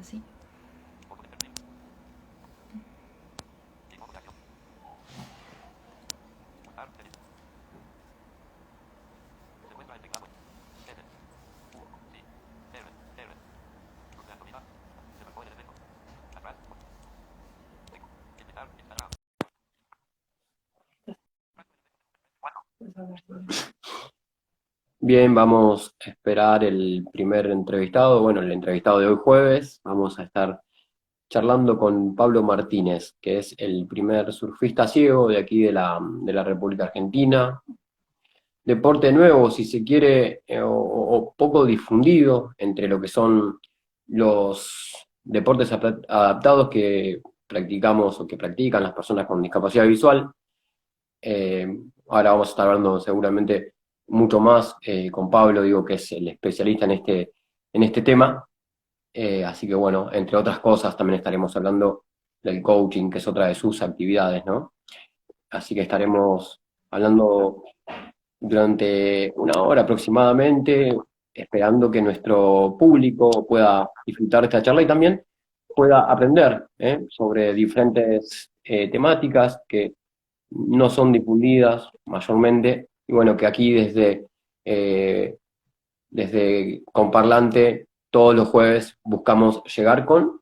así. Bien, vamos a esperar el primer entrevistado, bueno, el entrevistado de hoy jueves. Vamos a estar charlando con Pablo Martínez, que es el primer surfista ciego de aquí de la República Argentina. Deporte nuevo, si se quiere, o poco difundido entre lo que son los deportes adaptados que practicamos o que practican las personas con discapacidad visual. Eh, Ahora vamos a estar hablando seguramente mucho más con Pablo, digo que es el especialista en este tema. Así que bueno, entre otras cosas también estaremos hablando del coaching, que es otra de sus actividades, ¿no? Así que estaremos hablando durante una hora aproximadamente, esperando que nuestro público pueda disfrutar de esta charla y también pueda aprender sobre diferentes temáticas que no son difundidas mayormente, y bueno, que aquí desde Comparlante todos los jueves buscamos llegar con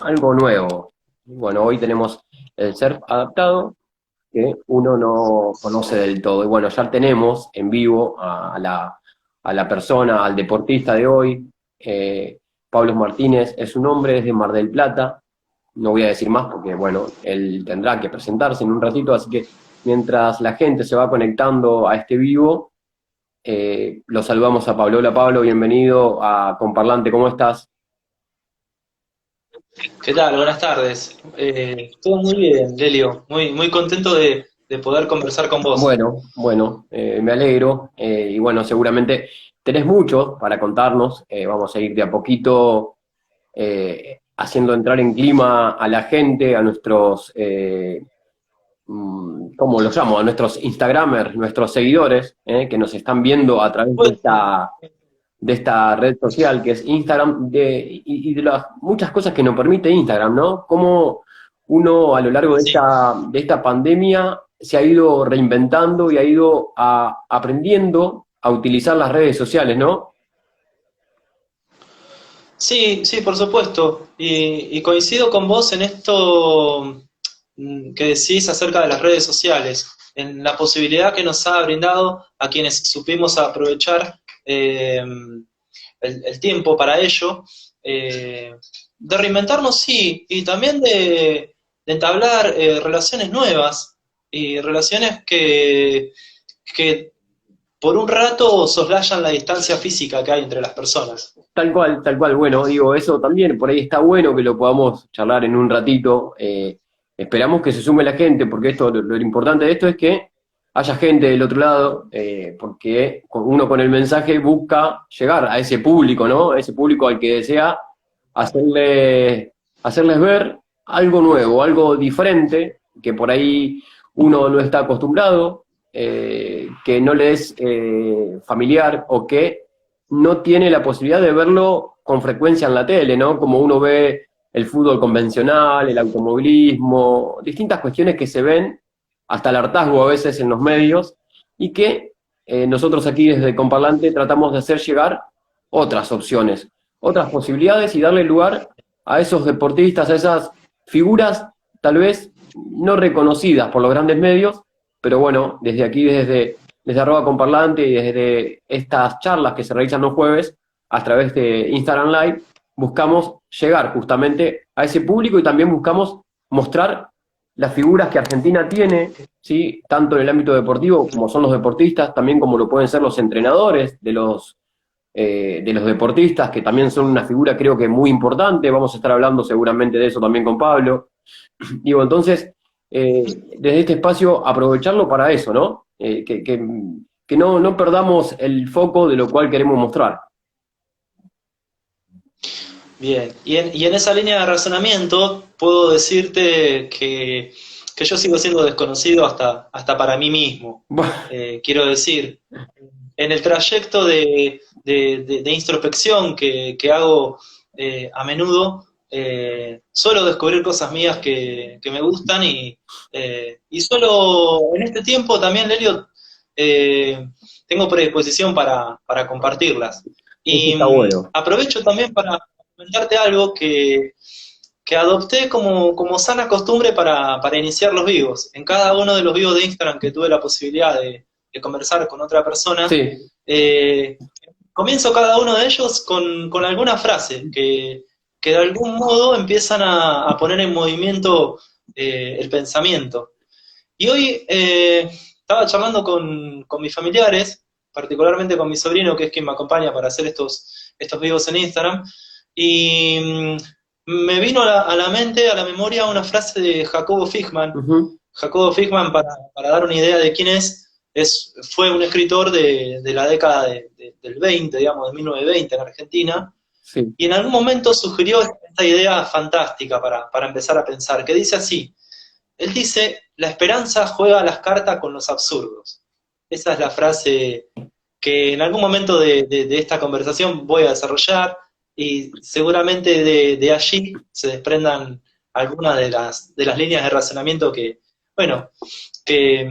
algo nuevo. Bueno, hoy tenemos el surf adaptado, que uno no conoce del todo. Y bueno, ya tenemos en vivo a la persona, al deportista de hoy. Pablo Martínez es un hombre, es de Mar del Plata. No voy a decir más porque, bueno, él tendrá que presentarse en un ratito, así que mientras la gente se va conectando a este vivo, lo saludamos a Pablo. Hola Pablo, bienvenido a Comparlante, ¿cómo estás? ¿Qué tal? Buenas tardes. Todo muy bien, Lelio. Muy contento de poder conversar con vos. Bueno, me alegro, y bueno, seguramente tenés mucho para contarnos. Vamos a ir de a poquito haciendo entrar en clima a la gente, a nuestros, ¿cómo los llamo? A nuestros Instagramers, nuestros seguidores, que nos están viendo a través de Bueno, esta red social que es Instagram, y de las muchas cosas que nos permite Instagram, ¿no? Cómo uno a lo largo de sí. esta pandemia se ha ido reinventando y ha ido aprendiendo a utilizar las redes sociales, ¿no? Sí, sí, por supuesto. Y coincido con vos en esto que decís acerca de las redes sociales, en la posibilidad que nos ha brindado a quienes supimos aprovechar el tiempo para ello, de reinventarnos, sí, y también de entablar relaciones nuevas y relaciones que por un rato soslayan la distancia física que hay entre las personas. Tal cual, tal cual. Bueno, digo, eso también por ahí está bueno que lo podamos charlar en un ratito. Esperamos que se sume la gente, porque lo importante de esto es que haya gente del otro lado, porque uno con el mensaje busca llegar a ese público, ¿no? A ese público al que desea hacerles ver algo nuevo, algo diferente, que por ahí uno no está acostumbrado, que no le es familiar o que no tiene la posibilidad de verlo con frecuencia en la tele, ¿no? Como uno ve el fútbol convencional, el automovilismo, distintas cuestiones que se ven, hasta el hartazgo a veces en los medios, y que nosotros aquí desde Comparlante tratamos de hacer llegar otras opciones, otras posibilidades y darle lugar a esos deportistas, a esas figuras tal vez no reconocidas por los grandes medios, pero bueno, desde aquí, desde arroba Comparlante y desde estas charlas que se realizan los jueves a través de Instagram Live, buscamos llegar justamente a ese público y también buscamos mostrar las figuras que Argentina tiene, ¿sí? Tanto en el ámbito deportivo como son los deportistas, también como lo pueden ser los entrenadores de los deportistas, que también son una figura creo que muy importante. Vamos a estar hablando seguramente de eso también con Pablo. Digo, entonces, desde este espacio aprovecharlo para eso, ¿no? Que no perdamos el foco de lo cual queremos mostrar. Bien, y en esa línea de razonamiento puedo decirte que yo sigo siendo desconocido hasta para mí mismo. Quiero decir, en el trayecto de introspección que hago a menudo, suelo descubrir cosas mías que me gustan y solo en este tiempo también, Lelio, tengo predisposición para compartirlas. Eso Y está bueno. aprovecho también para comentarte algo que adopté como sana costumbre para iniciar los vivos. En cada uno de los vivos de Instagram que tuve la posibilidad de conversar con otra persona, Sí, eh, comienzo cada uno de ellos con alguna frase que de algún modo empiezan a poner en movimiento el pensamiento. Y hoy estaba charlando con mis familiares, particularmente con mi sobrino, que es quien me acompaña para hacer estos vivos en Instagram, y me vino a la mente, a la memoria, una frase de Jacobo Fishman. ujú, Jacobo Fishman, para dar una idea de quién fue un escritor de la década del 20, digamos, de 1920 en Argentina, sí. y en algún momento sugirió esta idea fantástica para empezar a pensar, que dice así: él dice, la esperanza juega las cartas con los absurdos. Esa es la frase que en algún momento de esta conversación voy a desarrollar y seguramente de allí se desprendan algunas de las líneas de razonamiento bueno, que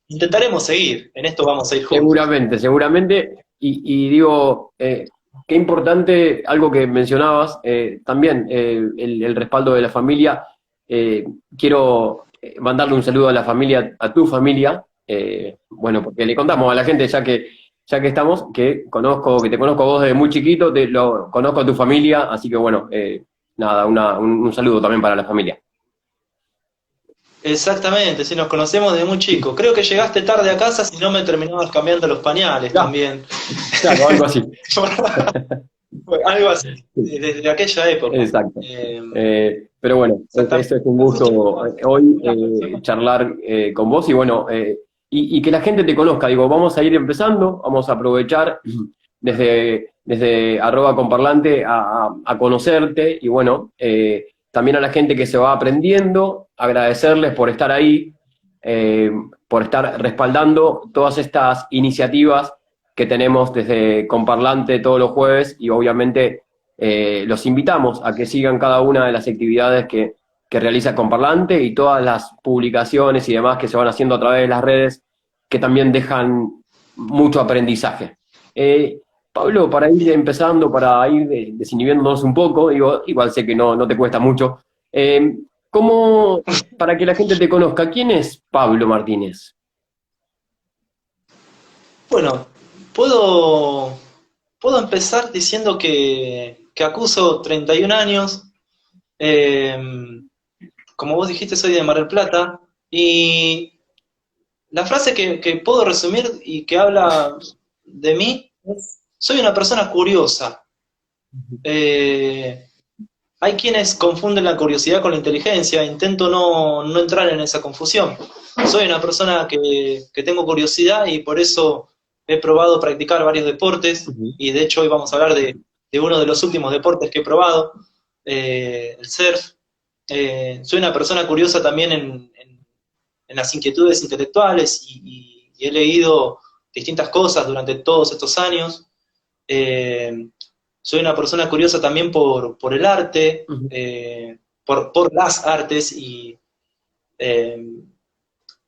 intentaremos seguir. En esto vamos a ir juntos. Seguramente, seguramente. Y digo, qué importante algo que mencionabas, también el respaldo de la familia. Quiero mandarle un saludo a la familia, a tu familia. Bueno, porque le contamos a la gente, ya que estamos, que te conozco a vos desde muy chiquito, lo conozco a tu familia, así que bueno, nada, un saludo también para la familia. Exactamente, sí, nos conocemos desde muy chico. Creo que llegaste tarde a casa si no me terminabas cambiando los pañales Ya, también. claro, algo así. Algo así, desde aquella época. Exacto. Pero bueno, Exactamente. eso es un Justo gusto hoy charlar con vos y bueno, y que la gente te conozca. Digo, vamos a ir empezando, vamos a aprovechar desde @comparlante a conocerte y bueno, también a la gente que se va aprendiendo, agradecerles por estar ahí, por estar respaldando todas estas iniciativas que tenemos desde Comparlante todos los jueves y obviamente los invitamos a que sigan cada una de las actividades que realiza Comparlante y todas las publicaciones y demás que se van haciendo a través de las redes que también dejan mucho aprendizaje. Pablo, para ir empezando, para ir desinhibiéndonos un poco, digo, igual sé que no te cuesta mucho, ¿cómo, para que la gente te conozca, quién es Pablo Martínez? bueno, puedo empezar diciendo que acuso 31 años. eh, Como vos dijiste, soy de Mar del Plata. Y la frase que puedo resumir y que habla de mí es: soy una persona curiosa. Eh, Hay quienes confunden la curiosidad con la inteligencia. Intento no entrar en esa confusión. Soy una persona que tengo curiosidad y por eso he probado practicar varios deportes. Ujú. Y de hecho hoy vamos a hablar de uno de los últimos deportes que he probado, el surf. Soy una persona curiosa también en las inquietudes intelectuales y he leído distintas cosas durante todos estos años. Eh, Soy una persona curiosa también por el arte, Ujú. por las artes eh,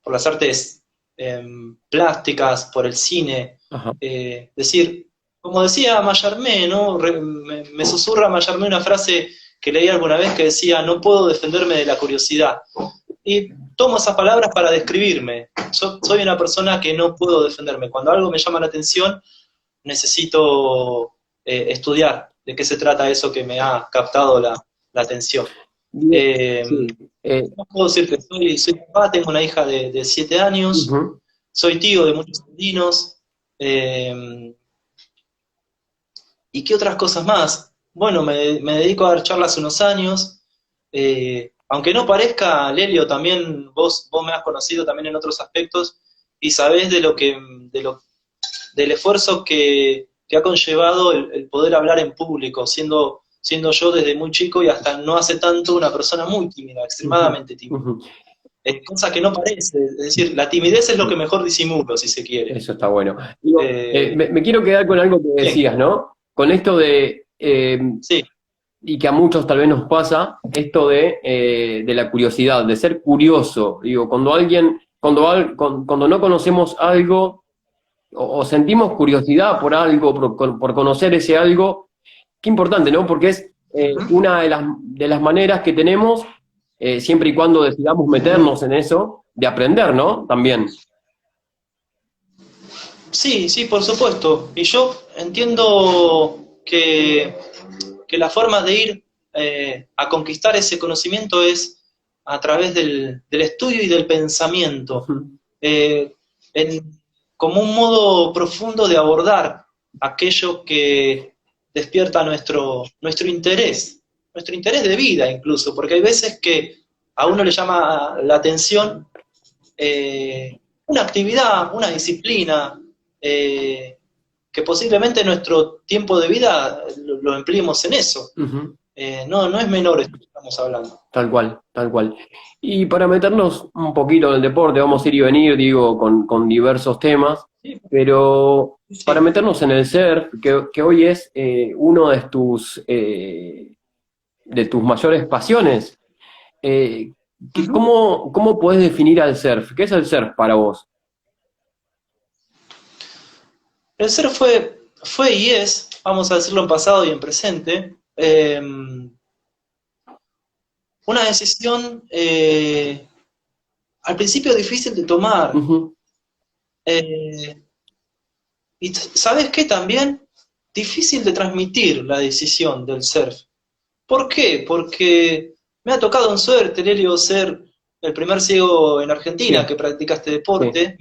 por las artes plásticas, por el cine. Ajá. Decir, como decía Mallarmé, ¿no? Me susurra Mallarmé una frase que leí alguna vez que decía: no puedo defenderme de la curiosidad. Y tomo esas palabras para describirme. Soy una persona que no puedo defenderme. Cuando algo me llama la atención, necesito estudiar de qué se trata eso que me ha captado la atención. Bien, Eh, sí. no puedo decir que soy papá, tengo una hija de 7 años, Ujú. soy tío de muchos sobrinos. eh, ¿Y qué otras cosas más? Bueno, me dedico a dar charlas unos años. Aunque no parezca, Lelio, también vos me has conocido también en otros aspectos y sabés de lo, del esfuerzo que ha conllevado el poder hablar en público, siendo yo desde muy chico y hasta no hace tanto una persona muy tímida, Ujú. extremadamente tímida. Ujú. Es cosa que no parece, es decir, la timidez es lo que mejor disimulo, si se quiere. Eso está bueno. Digo, Eh, me quiero quedar con algo que Bien, decías, ¿no? Con esto de sí, y que a muchos tal vez nos pasa, esto de la curiosidad, de ser curioso. Digo, cuando no conocemos algo, o sentimos curiosidad por algo, por conocer ese algo, qué importante, ¿no? Porque es una de las maneras que tenemos, siempre y cuando decidamos meternos en eso, de aprender, ¿no? También. Sí, sí, por supuesto. Y yo entiendo que la forma de ir a conquistar ese conocimiento es a través del estudio y del pensamiento, Ujú. eh, como un modo profundo de abordar aquello que despierta nuestro interés de vida incluso, porque hay veces que a uno le llama la atención una actividad, una disciplina, eh, que posiblemente nuestro tiempo de vida lo empleemos en eso. Ujú. No es menor esto que estamos hablando. Tal cual, tal cual. Y para meternos un poquito en el deporte, vamos a ir y venir, digo, con diversos temas, Sí, pero para sí. meternos en el surf, que hoy es uno de tus mayores pasiones, eh, Uh-huh. ¿cómo podés definir al surf? ¿Qué es el surf para vos? El ser fue y es, vamos a decirlo en pasado y en presente, una decisión al principio difícil de tomar. Ujú. Eh, y sabes qué también difícil de transmitir la decisión del surf. ¿Por qué? Porque me ha tocado en suerte, Lelio, ser el primer ciego en Argentina Sí, que practica este sí. deporte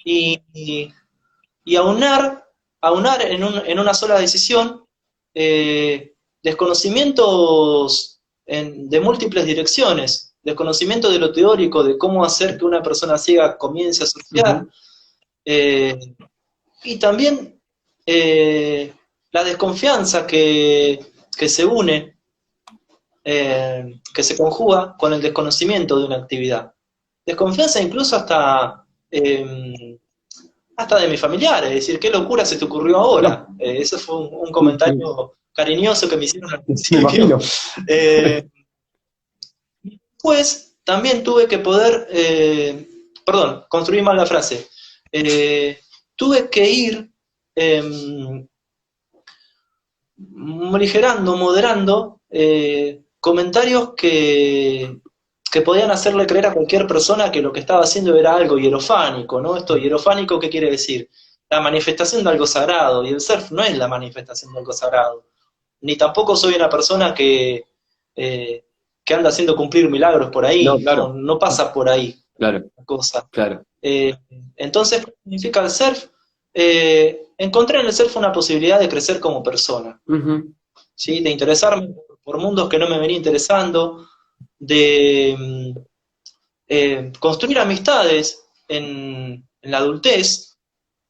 y, y aunar en una sola decisión desconocimientos de múltiples direcciones, desconocimiento de lo teórico, de cómo hacer que una persona ciega comience a surfear, Ujú. eh, y también la desconfianza que se une, que se conjuga con el desconocimiento de una actividad. Desconfianza incluso hasta de mis familiares, es decir, qué locura se te ocurrió No, ahora. Ese fue un sí, sí, comentario cariñoso que me hicieron al me principio. imagino. Eh, pues también tuve que poder, perdón, construí mal la frase. Eh, Tuve que ir morigerando, moderando comentarios que podían hacerle creer a cualquier persona que lo que estaba haciendo era algo hierofánico, ¿no? Esto hierofánico, ¿qué quiere decir? La manifestación de algo sagrado, y el surf no es la manifestación de algo sagrado, ni tampoco soy una persona eh, que anda haciendo cumplir milagros por No, ahí, claro, no pasa por ahí claro, la cosa. claro. Eh, entonces, ¿qué significa el surf? Encontré en el surf una posibilidad de crecer como persona, Ujú. ¿sí? De interesarme por mundos que no me venía interesando, de construir amistades en la adultez.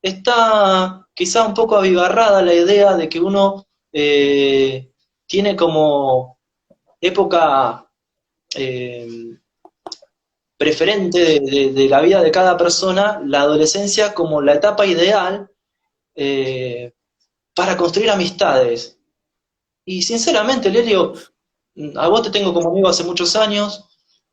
Está quizá un poco abigarrada la idea de que uno tiene como época eh, preferente de la vida de cada persona, la adolescencia como la etapa ideal eh, para construir amistades. Y sinceramente, Lelio, a vos te tengo como amigo hace muchos años,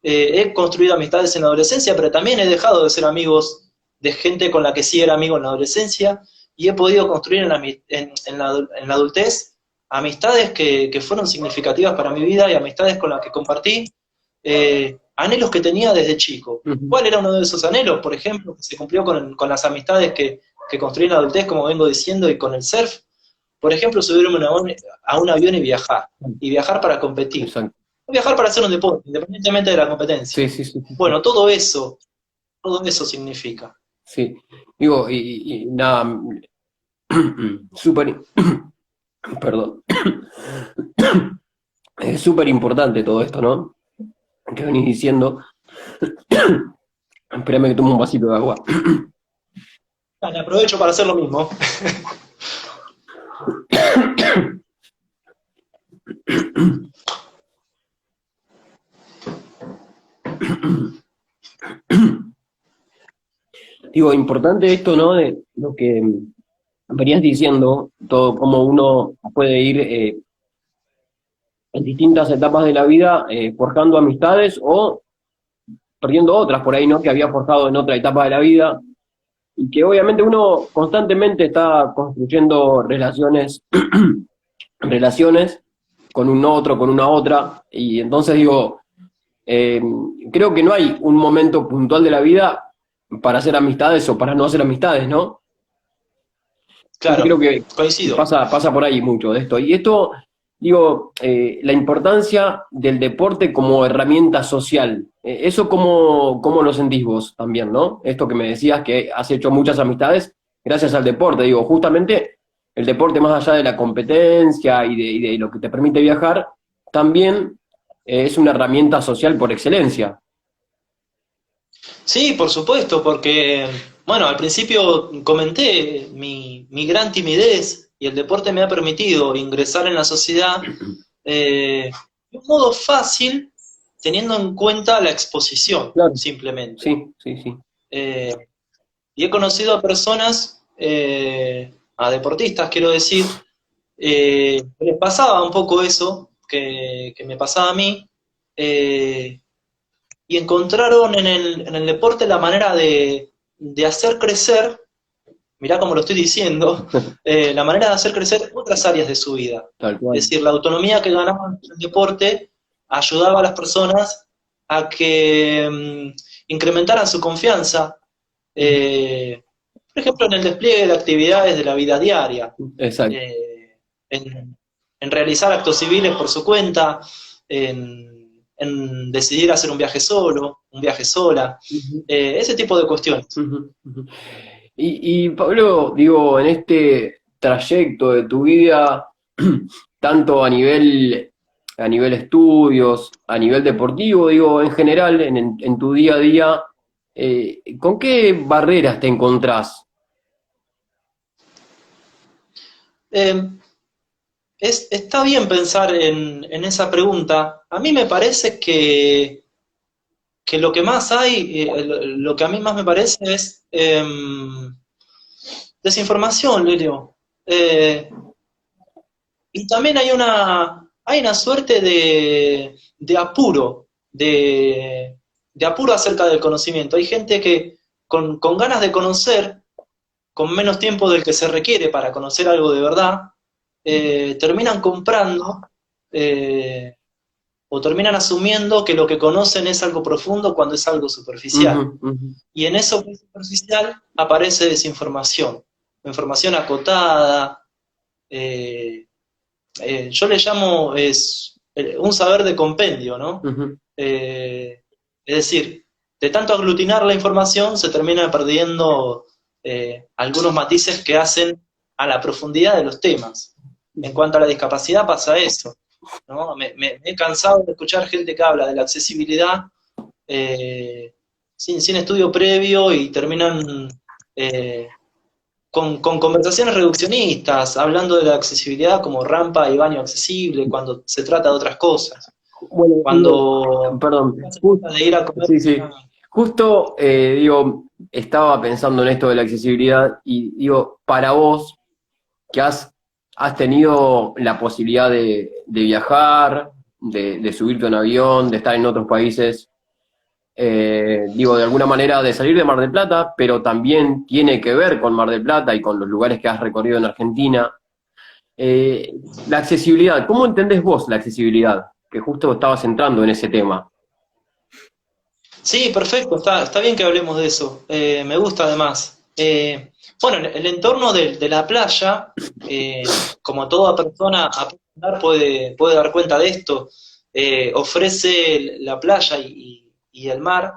he construido amistades en la adolescencia, pero también he dejado de ser amigos de gente con la que sí era amigo en la adolescencia, y he podido construir en la adultez amistades que fueron significativas para mi vida y amistades con las que compartí anhelos que tenía desde chico. Ujú. ¿Cuál era uno de esos anhelos, por ejemplo, que se cumplió con las amistades que construí en la adultez, como vengo diciendo, y con el surf? Por ejemplo, subirme a un avión y viajar para competir, Exacto. viajar para hacer un deporte, independientemente de la competencia. Sí, sí, sí, sí, sí. Bueno, todo eso significa. Sí. Digo, y nada, súper, perdón, es súper importante todo esto, ¿no? Que venís diciendo. Espérame que tomo un vasito de agua. Vale, aprovecho para hacer lo mismo. Digo, importante esto, ¿no? De lo que venías diciendo, todo cómo uno puede ir en distintas etapas de la vida, forjando amistades o perdiendo otras por ahí, ¿no? Que había forjado en otra etapa de la vida, y que obviamente uno constantemente está construyendo relaciones, relaciones con un otro, con una otra, y entonces digo, eh, creo que no hay un momento puntual de la vida para hacer amistades o para no hacer amistades, ¿no? Yo Claro, creo que coincido. pasa por ahí mucho de esto. Y esto, digo, la importancia del deporte como herramienta social. ¿Eso cómo lo sentís vos también, no? Esto que me decías que has hecho muchas amistades gracias al deporte. Digo, justamente el deporte, más allá de la competencia y de lo que te permite viajar, también es una herramienta social por excelencia. Sí, por supuesto, porque, bueno, al principio comenté mi gran timidez y el deporte me ha permitido ingresar en la sociedad de un modo fácil, teniendo en cuenta la exposición, Claro, simplemente. sí, sí, sí. Eh, y he conocido a personas, a deportistas, quiero decir, que les pasaba un poco eso que me pasaba a mí, eh, y encontraron en el deporte la manera de hacer crecer, mirá cómo lo estoy diciendo, la manera de hacer crecer otras áreas de su vida. Tal cual. Es decir, la autonomía que ganaban en el deporte ayudaba a las personas a que incrementaran su confianza, eh, por ejemplo, en el despliegue de actividades de la vida diaria, Exacto. eh, en, en realizar actos civiles por su cuenta, en decidir hacer un viaje solo, un viaje sola, Ujú, ese tipo de cuestiones. ujú, ujú. Y Pablo, digo, en este trayecto de tu vida, tanto a nivel estudios, a nivel deportivo, digo, en general, en tu día a día, ¿con qué barreras te encontrás? Eh, está bien pensar en esa pregunta. A mí me parece que lo que más hay, lo que a mí más me parece es desinformación, Lelio. Y también hay una suerte de apuro, de apuro acerca del conocimiento. Hay gente que con ganas de conocer, con menos tiempo del que se requiere para conocer algo de verdad, terminan comprando eh, o terminan asumiendo que lo que conocen es algo profundo cuando es algo Ujú, superficial. ujú, Y en eso que es superficial aparece desinformación, información acotada, eh, yo le llamo un saber de compendio, ¿no? ujú, Es decir, de tanto aglutinar la información se termina perdiendo algunos matices que hacen a la profundidad de los temas. En cuanto a la discapacidad pasa eso, ¿no? Me he cansado de escuchar gente que habla de la accesibilidad eh, sin estudio previo y terminan eh, con conversaciones reduccionistas, hablando de la accesibilidad como rampa y baño accesible, cuando se trata de otras cosas. bueno, digo, Cuando perdón, se trata de ir a comer sí, sí. Justo, digo, estaba pensando en esto de la accesibilidad y digo, para vos, que has tenido la posibilidad de viajar, de subirte a un avión, de estar en otros países, digo, de alguna manera de salir de Mar del Plata, pero también tiene que ver con Mar del Plata y con los lugares que has recorrido en Argentina. La accesibilidad, ¿cómo entendés vos la accesibilidad? Que justo estabas entrando en ese tema. Sí, perfecto, está bien que hablemos de eso. Me gusta además. Bueno, el entorno de la playa, como toda persona a andar puede dar cuenta de esto, ofrece la playa y el mar,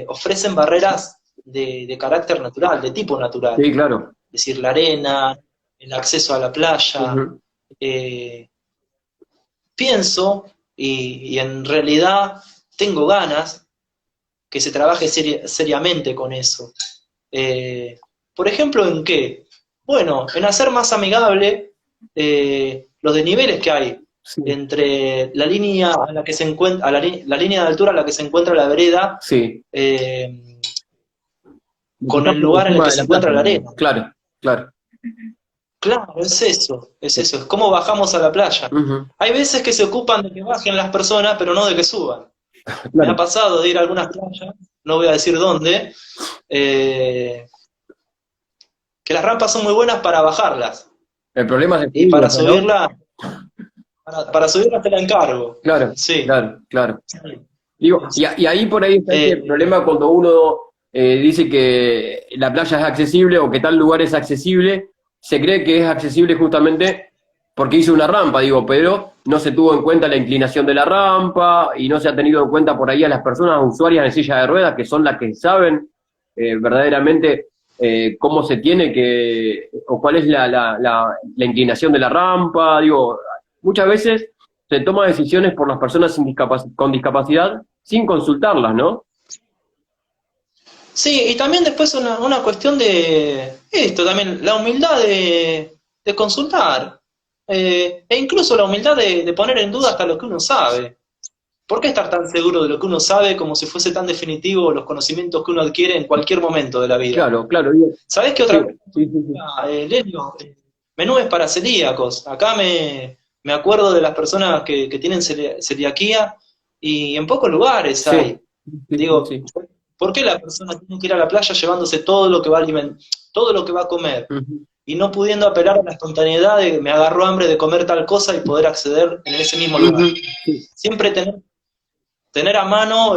ofrecen barreras de carácter natural, de tipo natural. Sí, claro. Es decir, la arena, el acceso a la playa. Ujú, eh, Pienso, y en realidad tengo ganas, que se trabaje seriamente con eso. Eh, por ejemplo, ¿en qué? Bueno, en hacer más amigable los desniveles que hay sí, entre la línea a la que se encuentra, la línea de altura a la que se encuentra la vereda, sí. eh, Lo que con está el por lugar en el encima que de se la playa, encuentra la digamos. arena. Claro, claro. Claro, es cómo bajamos a la playa. Ujú, Hay veces que se ocupan de que bajen las personas, pero no de que suban. Me ha claro. pasado de ir a algunas playas, no voy a decir dónde, eh, que las rampas son muy buenas para bajarlas. El problema es el Y subirlas, ¿no? para subirlas te la encargo. Claro, Sí. claro, claro. Digo, y ahí por ahí está ese Eh, problema cuando uno dice que la playa es accesible o que tal lugar es accesible, se cree que es accesible justamente porque hizo una rampa, digo, pero no se tuvo en cuenta la inclinación de la rampa y no se ha tenido en cuenta por ahí a las personas usuarias en silla de ruedas, que son las que saben verdaderamente cómo se tiene que, o cuál es la inclinación de la rampa, digo, muchas veces se toma decisiones por las personas con discapacidad sin consultarlas, ¿no? sí, y también después una cuestión de esto, también la humildad de consultar, e incluso la humildad de poner en duda hasta lo que uno sabe. ¿Por qué estar tan seguro de lo que uno sabe como si fuese tan definitivo los conocimientos que uno adquiere en cualquier momento de la vida? Claro, claro, digo, ¿Sabés qué sí, otra cosa? sí, sí, sí. Lelio, menúes para celíacos. Acá me acuerdo de las personas que tienen celiaquía y en pocos lugares Sí, hay. sí, sí, Digo, sí. ¿por qué la persona tiene que ir a la playa llevándose todo lo que va a todo lo que va a comer? Ujú, Y no pudiendo apelar a la espontaneidad de me agarró hambre de comer tal cosa y poder acceder en ese mismo lugar. ujú, sí, Siempre tener a mano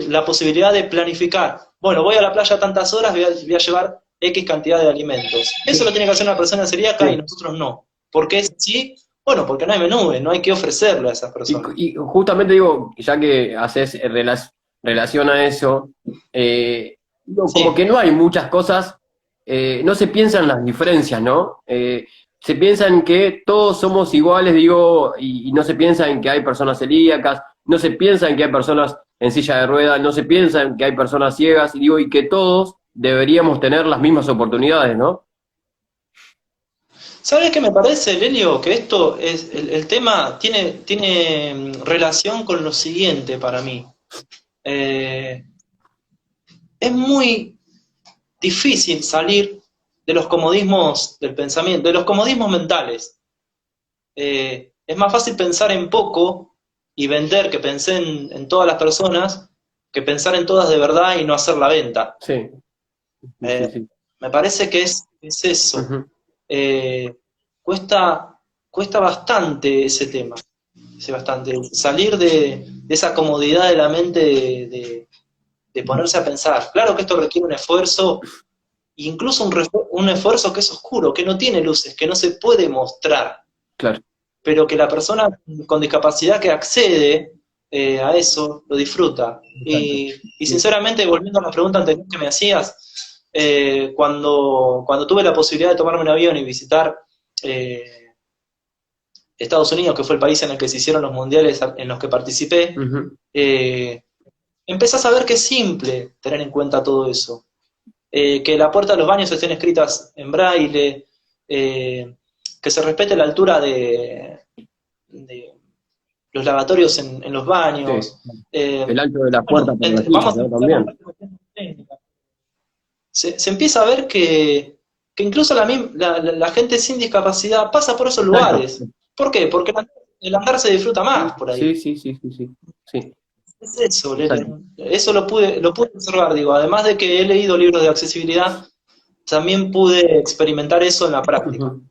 la posibilidad de planificar. Bueno, voy a la playa tantas horas, voy a llevar X cantidad de alimentos. Eso lo sí, tiene que hacer una persona celíaca y sí. nosotros no. ¿Por qué es así? Bueno, porque no hay menú, no hay que ofrecerle a esas personas. Y justamente digo, ya que haces relación a eso, digo, como que Sí. no hay muchas cosas, no se piensan las diferencias, ¿no? Se piensa en que todos somos iguales, digo, y no se piensa en que hay personas celíacas, no se piensa en que hay personas en silla de ruedas, no se piensa en que hay personas ciegas, y digo, y que todos deberíamos tener las mismas oportunidades, ¿no? ¿Sabes qué me parece, Lelio? Que esto es, el tema tiene relación con lo siguiente para mí. Eh, es muy difícil salir de los comodismos del pensamiento, de los comodismos mentales. Es más fácil pensar en poco y vender que pensé en todas las personas que pensar en todas de verdad y no hacer la venta. Sí, sí, sí, Eh, sí. Me parece que es eso. Ujú. Eh, cuesta, cuesta bastante ese tema, bastante. Salir de esa comodidad de la mente de ponerse a pensar. Claro que esto requiere un esfuerzo, incluso un esfuerzo que es oscuro, que no tiene luces, que no se puede mostrar, Claro. pero que la persona con discapacidad que accede a eso lo disfruta. Exacto. Y sinceramente, volviendo a la pregunta anterior que me hacías, cuando tuve la posibilidad de tomarme un avión y visitar Estados Unidos, que fue el país en el que se hicieron los mundiales en los que participé, Ujú. eh, empecé a saber que es simple tener en cuenta todo eso. Que la puerta de los baños estén escritas en braille, que se respete la altura de los lavatorios en los Sí. baños. El ancho de la puerta Bueno, para las sillas, vamos a ¿no? empezar con También. cuestiones técnicas. Se empieza a ver que incluso la gente sin discapacidad pasa por esos Exacto. lugares. ¿Por qué? Porque el andar se disfruta más por ahí. Sí, sí, sí, sí, sí. Sí, Es eso, exacto. Lele. Eso lo pude observar, digo. Además de que he leído libros de accesibilidad, también pude experimentar eso en la práctica. Ujú.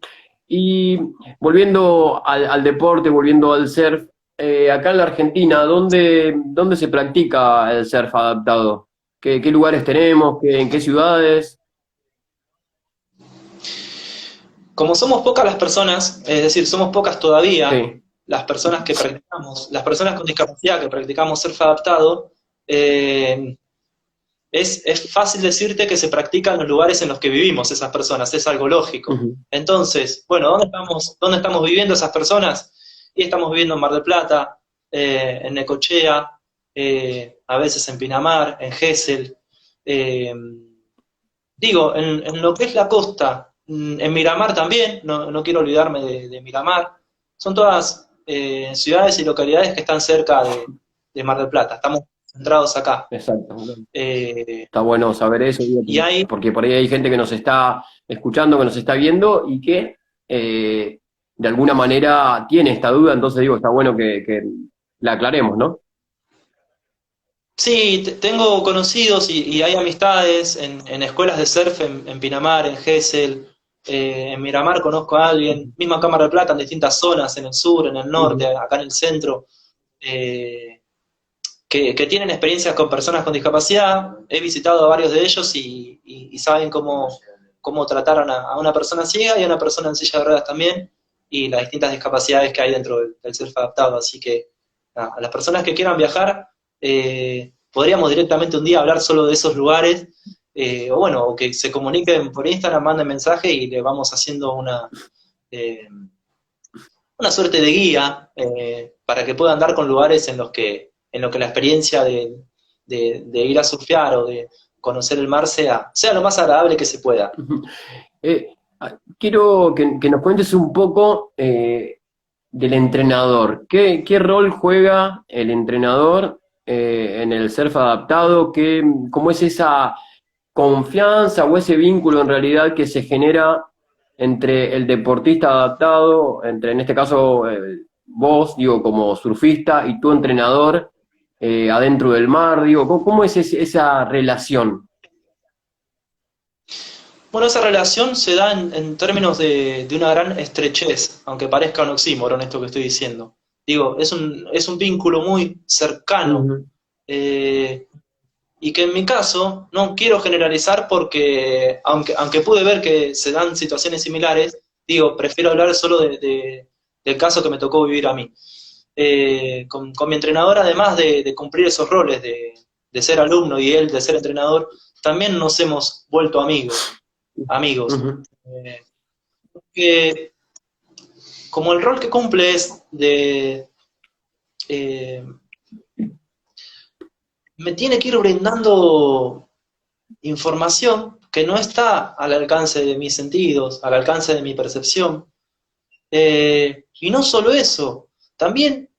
Y volviendo al deporte, volviendo al surf, acá en la Argentina, ¿dónde se practica el surf adaptado? ¿Qué lugares tenemos? ¿En qué ciudades? Como somos pocas las personas, es decir, somos pocas todavía Sí. las personas que practicamos, las personas con discapacidad que practicamos surf adaptado, eh, es fácil decirte que se practica en los lugares en los que vivimos esas personas, es algo lógico. Ujú. Entonces, bueno, dónde estamos viviendo esas personas? Y estamos viviendo en Mar del Plata, en Necochea, a veces en Pinamar, en Gesell. Eh, Digo, en lo que es la costa, en Miramar también, no quiero olvidarme de Miramar. Son todas ciudades y localidades que están cerca de Mar del Plata. Estamos centrados acá. Exacto. Eh, Está bueno saber eso, digo, y hay, porque por ahí hay gente que nos está escuchando, que nos está viendo y que de alguna manera tiene esta duda, entonces digo, está bueno que la aclaremos, ¿no? Sí, tengo conocidos y hay amistades en escuelas de surf en Pinamar, en Gesell, en Miramar conozco a alguien, misma Cámara de Plata en distintas zonas, en el sur, en el norte, Ujú. acá en el centro, eh, que tienen experiencias con personas con discapacidad. He visitado a varios de ellos y saben cómo tratar a una persona ciega y a una persona en silla de ruedas también, y las distintas discapacidades que hay dentro del surf adaptado. Así que a las personas que quieran viajar, podríamos directamente un día hablar solo de esos lugares, o bueno, o que se comuniquen por Instagram, manden mensaje y le vamos haciendo eh, una suerte de guía, para que puedan dar con lugares en lo que la experiencia de ir a surfear o de conocer el mar sea lo más agradable que se pueda. Ujú. Quiero que nos cuentes un poco del entrenador. ¿Qué rol juega el entrenador en el surf adaptado? ¿Cómo es esa confianza o ese vínculo en realidad que se genera entre el deportista adaptado, entre en este caso vos, digo, como surfista, y tu entrenador adentro del mar? Digo, ¿cómo es esa relación? Bueno, esa relación se da en términos de una gran estrechez, aunque parezca un oxímoron esto que estoy diciendo. Digo, es un vínculo muy cercano, Ujú. eh, y que en mi caso, no quiero generalizar porque, aunque pude ver que se dan situaciones similares, digo, prefiero hablar solo del caso que me tocó vivir a mí. Con mi entrenador, además de cumplir esos roles de ser alumno y él de ser entrenador, también nos hemos vuelto amigos. Ujú. Eh, que como el rol que cumple es eh, me tiene que ir brindando información que no está al alcance de mis sentidos, al alcance de mi percepción. Y no solo eso, también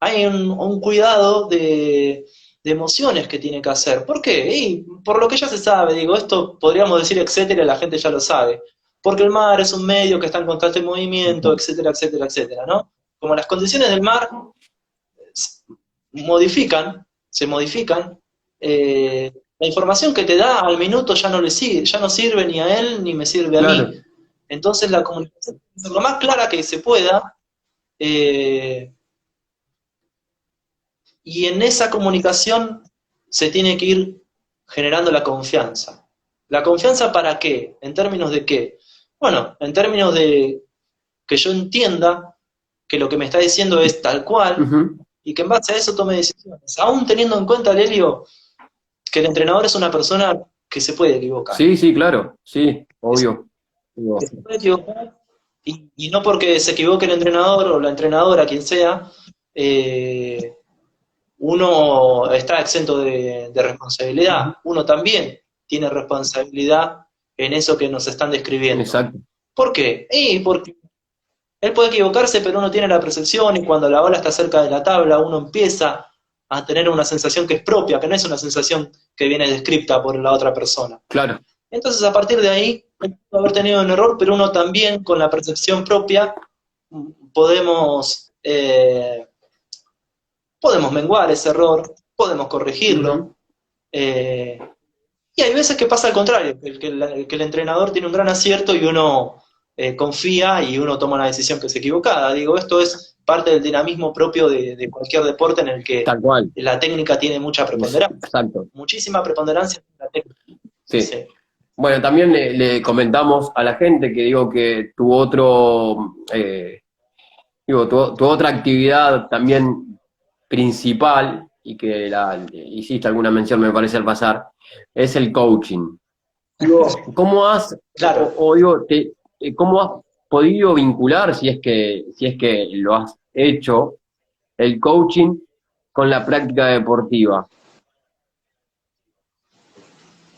hay un cuidado de emociones que tiene que hacer. ¿Por qué? Y por lo que ya se sabe, digo, esto podríamos decir etcétera, la gente ya lo sabe. Porque el mar es un medio que está en constante movimiento, etcétera, etcétera, etcétera, ¿no? Como las condiciones del mar se modifican, la información que te da al minuto ya no le sigue, ya no sirve ni a él ni me sirve a mí. Claro. Entonces la comunicación tiene que ser lo más clara que se pueda, eh, y en esa comunicación se tiene que ir generando la confianza. ¿La confianza para qué? ¿En términos de qué? Bueno, en términos de que yo entienda que lo que me está diciendo es tal cual Ujú. y que en base a eso tome decisiones. Aún teniendo en cuenta, Lelio, que el entrenador es una persona que se puede equivocar. Sí, sí, claro, sí, Que se, obvio. Digo, que se puede equivocar, y no porque se equivoque el entrenador o la entrenadora, quien sea, eh, uno está exento de responsabilidad. ujú. Uno también tiene responsabilidad en eso que nos están describiendo. Exacto. ¿Por qué? Porque él puede equivocarse, pero uno tiene la percepción, y cuando la ola está cerca de la tabla, uno empieza a tener una sensación que es propia, que no es una sensación que viene descripta por la otra persona. Claro. Entonces, a partir de ahí, puede haber tenido un error, pero uno también, con la percepción propia, podemos, podemos menguar ese error, podemos corregirlo. Ujú. eh, y hay veces que pasa al contrario, que el entrenador tiene un gran acierto y uno confía y uno toma una decisión que es equivocada. Digo, esto es parte del dinamismo propio de cualquier deporte en el que Tal cual. la técnica tiene mucha preponderancia, Exacto. muchísima preponderancia en la técnica. Sí, Sí. sí. Bueno, también le comentamos a la gente que digo que tu otro, tu otra actividad también principal, y que hiciste alguna mención, me parece, al pasar, es el coaching. Digo, ¿cómo has, Claro. digo, cómo has podido vincular, si es que lo has hecho, el coaching con la práctica deportiva?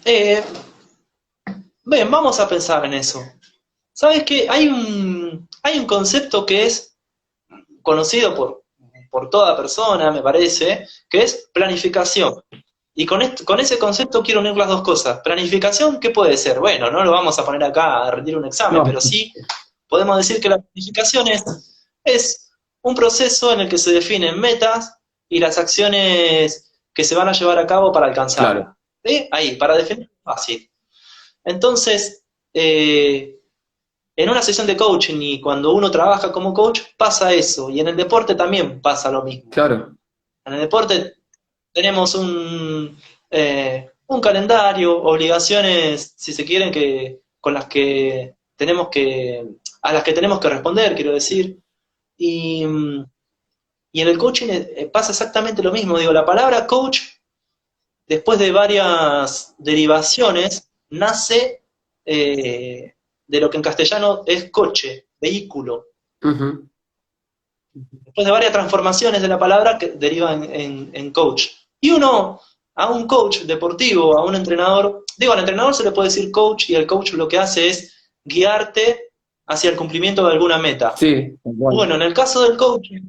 Eh, Bien, vamos a pensar en eso. ¿Sabes qué? Hay un concepto que es conocido por toda persona, me parece, que es planificación. Y con ese concepto quiero unir las dos cosas. Planificación, ¿qué puede ser? Bueno, no lo vamos a poner acá a rendir un examen, No, pero sí podemos decir que la planificación es un proceso en el que se definen metas y las acciones que se van a llevar a cabo para alcanzarlas. Claro. ¿Sí? Ahí, para definir, fácil. Entonces, en una sesión de coaching y cuando uno trabaja como coach, pasa eso. Y en el deporte también pasa lo mismo. Claro. En el deporte tenemos un calendario, obligaciones, si se quieren, a las que tenemos que responder, quiero decir. Y en el coaching pasa exactamente lo mismo. Digo, la palabra coach, después de varias derivaciones, nace de lo que en castellano es coche, vehículo. Uh-huh. Después de varias transformaciones de la palabra que derivan en coach. Y uno, a un coach deportivo, a un entrenador, digo, al entrenador se le puede decir coach, y el coach lo que hace es guiarte hacia el cumplimiento de alguna meta. Sí. Bueno, en el caso del coaching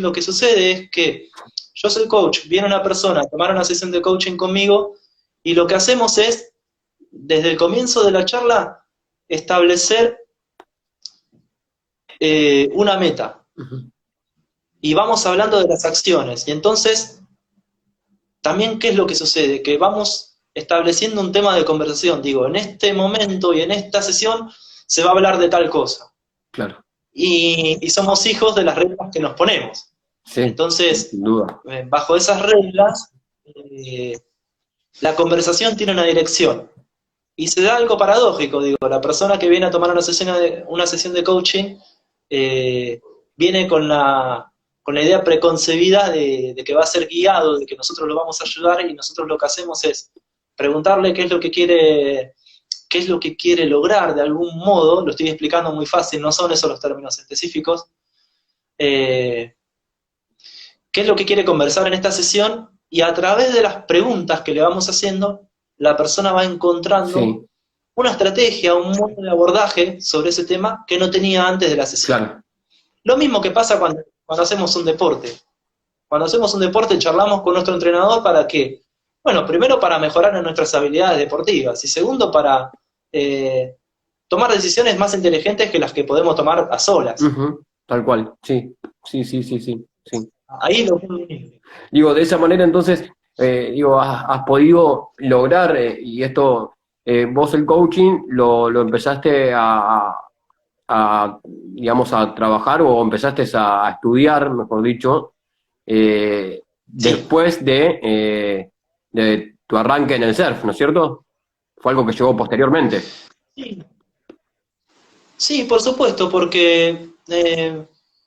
lo que sucede es que yo soy coach, viene una persona a tomar una sesión de coaching conmigo, y lo que hacemos es, desde el comienzo de la charla, establecer una meta. Uh-huh. Y vamos hablando de las acciones. Y entonces, también, ¿qué es lo que sucede? Que vamos estableciendo un tema de conversación. Digo, en este momento y en esta sesión se va a hablar de tal cosa. Claro. Y somos hijos de las reglas que nos ponemos. Sí, entonces, sin duda. Bajo esas reglas, la conversación tiene una dirección. Y se da algo paradójico. Digo, la persona que viene a tomar una sesión de coaching viene con la idea preconcebida de que va a ser guiado, de que nosotros lo vamos a ayudar, y nosotros lo que hacemos es preguntarle qué es lo que quiere lograr de algún modo. Lo estoy explicando muy fácil, no son esos los términos específicos. ¿Qué es lo que quiere conversar en esta sesión? Y a través de las preguntas que le vamos haciendo, la persona va encontrando una estrategia, un modo de abordaje sobre ese tema que no tenía antes de la sesión. Claro. Lo mismo que pasa cuando hacemos un deporte. Cuando hacemos un deporte, charlamos con nuestro entrenador para que, bueno, primero para mejorar en nuestras habilidades deportivas, y segundo para tomar decisiones más inteligentes que las que podemos tomar a solas. Uh-huh. Tal cual, sí. Ahí lo digo, de esa manera entonces, has podido lograr, y esto, vos el coaching lo empezaste digamos, a trabajar, o empezaste a estudiar, mejor dicho, después de tu arranque en el surf, ¿no es cierto? Fue algo que llegó posteriormente. Sí, por supuesto, porque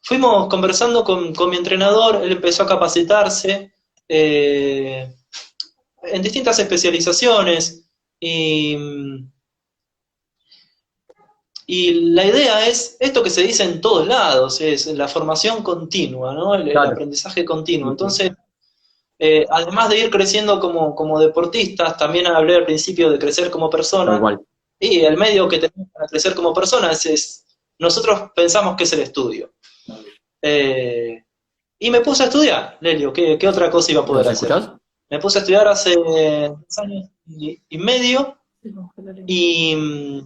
fuimos conversando con mi entrenador. Él empezó a capacitarse en distintas especializaciones, y la idea es esto que se dice en todos lados, es la formación continua, ¿no? El aprendizaje continuo. Entonces, además de ir creciendo como deportistas, también hablé al principio de crecer como persona. Y el medio que tenemos para crecer como personas nosotros pensamos que es el estudio. Y me puse a estudiar, Lelio, ¿qué otra cosa iba a poder hacer? ¿Escuchás? Me puse a estudiar hace 2 años y medio, y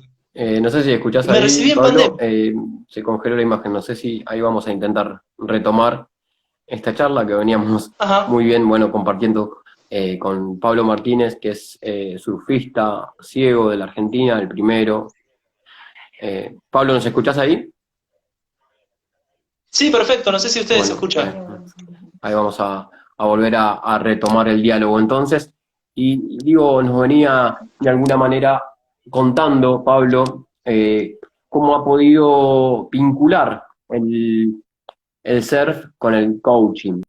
no sé si escuchás me ahí, recibí en Pablo, pandemia. se congeló la imagen, no sé si ahí vamos a intentar retomar esta charla que veníamos muy bien, bueno, compartiendo con Pablo Martínez, que es surfista ciego de la Argentina, el primero. Pablo, ¿nos escuchás ahí? Sí, perfecto, no sé si ustedes se escuchan. Ahí vamos a volver a retomar el diálogo entonces. Y digo, nos venía de alguna manera contando, Pablo, cómo ha podido vincular el surf con el coaching,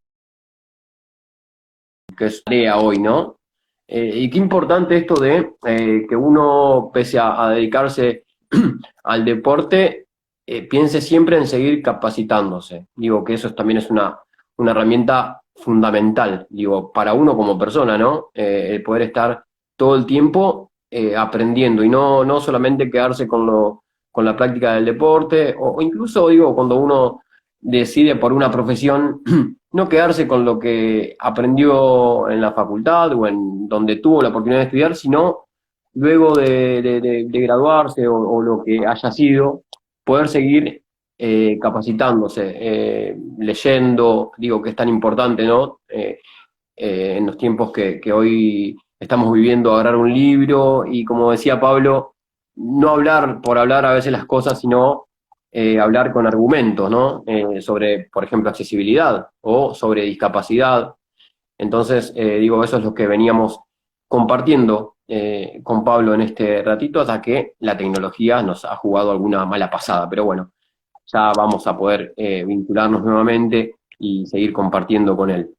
que es tarea hoy, ¿no? Y qué importante esto de que uno, pese a dedicarse al deporte, piense siempre en seguir capacitándose. Digo que eso también es una herramienta fundamental, digo, para uno como persona, ¿no? El poder estar todo el tiempo aprendiendo, y no solamente quedarse con la práctica del deporte, o incluso, digo, cuando uno decide por una profesión, no quedarse con lo que aprendió en la facultad o en donde tuvo la oportunidad de estudiar, sino luego de graduarse o lo que haya sido, poder seguir capacitándose, leyendo, digo que es tan importante, ¿no? En los tiempos que hoy estamos viviendo, agarrar un libro y, como decía Pablo, no hablar por hablar a veces las cosas, sino hablar con argumentos, ¿no? Sobre, por ejemplo, accesibilidad o sobre discapacidad. Entonces, digo, eso es lo que veníamos compartiendo con Pablo en este ratito, hasta que la tecnología nos ha jugado alguna mala pasada. Pero bueno, ya vamos a poder vincularnos nuevamente y seguir compartiendo con él.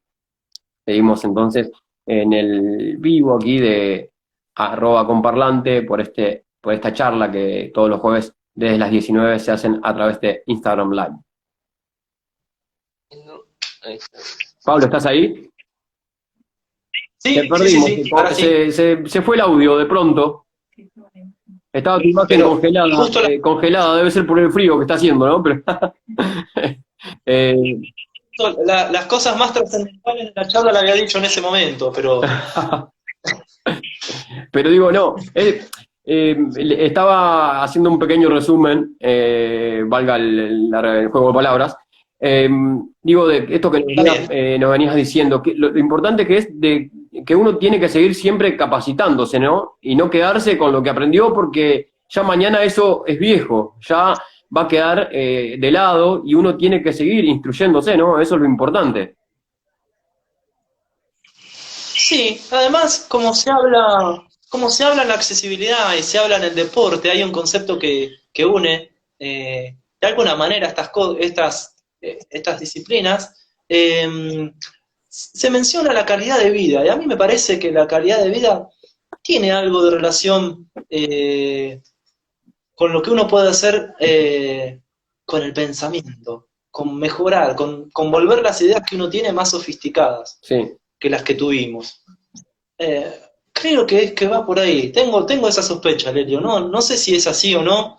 Seguimos entonces en el vivo aquí de @comparlante por esta charla que todos los jueves desde las 19 se hacen a través de Instagram Live. Pablo, ¿estás ahí? Sí, Te perdimos, sí, ahora sí. se fue el audio de pronto. Estaba tu imagen Pero congelada, justo congelada, debe ser por el frío que está haciendo, ¿no? Pero, eh, las cosas más trascendentales de la charla la había dicho en ese momento, pero pero digo, no, estaba haciendo un pequeño resumen, valga el juego de palabras, digo, de esto que nos venías diciendo, que lo importante que es de que uno tiene que seguir siempre capacitándose, ¿no? Y no quedarse con lo que aprendió, porque ya mañana eso es viejo, ya va a quedar de lado y uno tiene que seguir instruyéndose, ¿no? Eso es lo importante. sí, además, como se habla en la accesibilidad y se habla en el deporte, hay un concepto que une de alguna manera estas disciplinas. Se menciona la calidad de vida, y a mí me parece que la calidad de vida tiene algo de relación con lo que uno puede hacer con el pensamiento, con mejorar, con volver las ideas que uno tiene más sofisticadas Sí. que las que tuvimos. Eh, Creo que va por ahí. Tengo esa sospecha, Lelio. No sé si es así o no,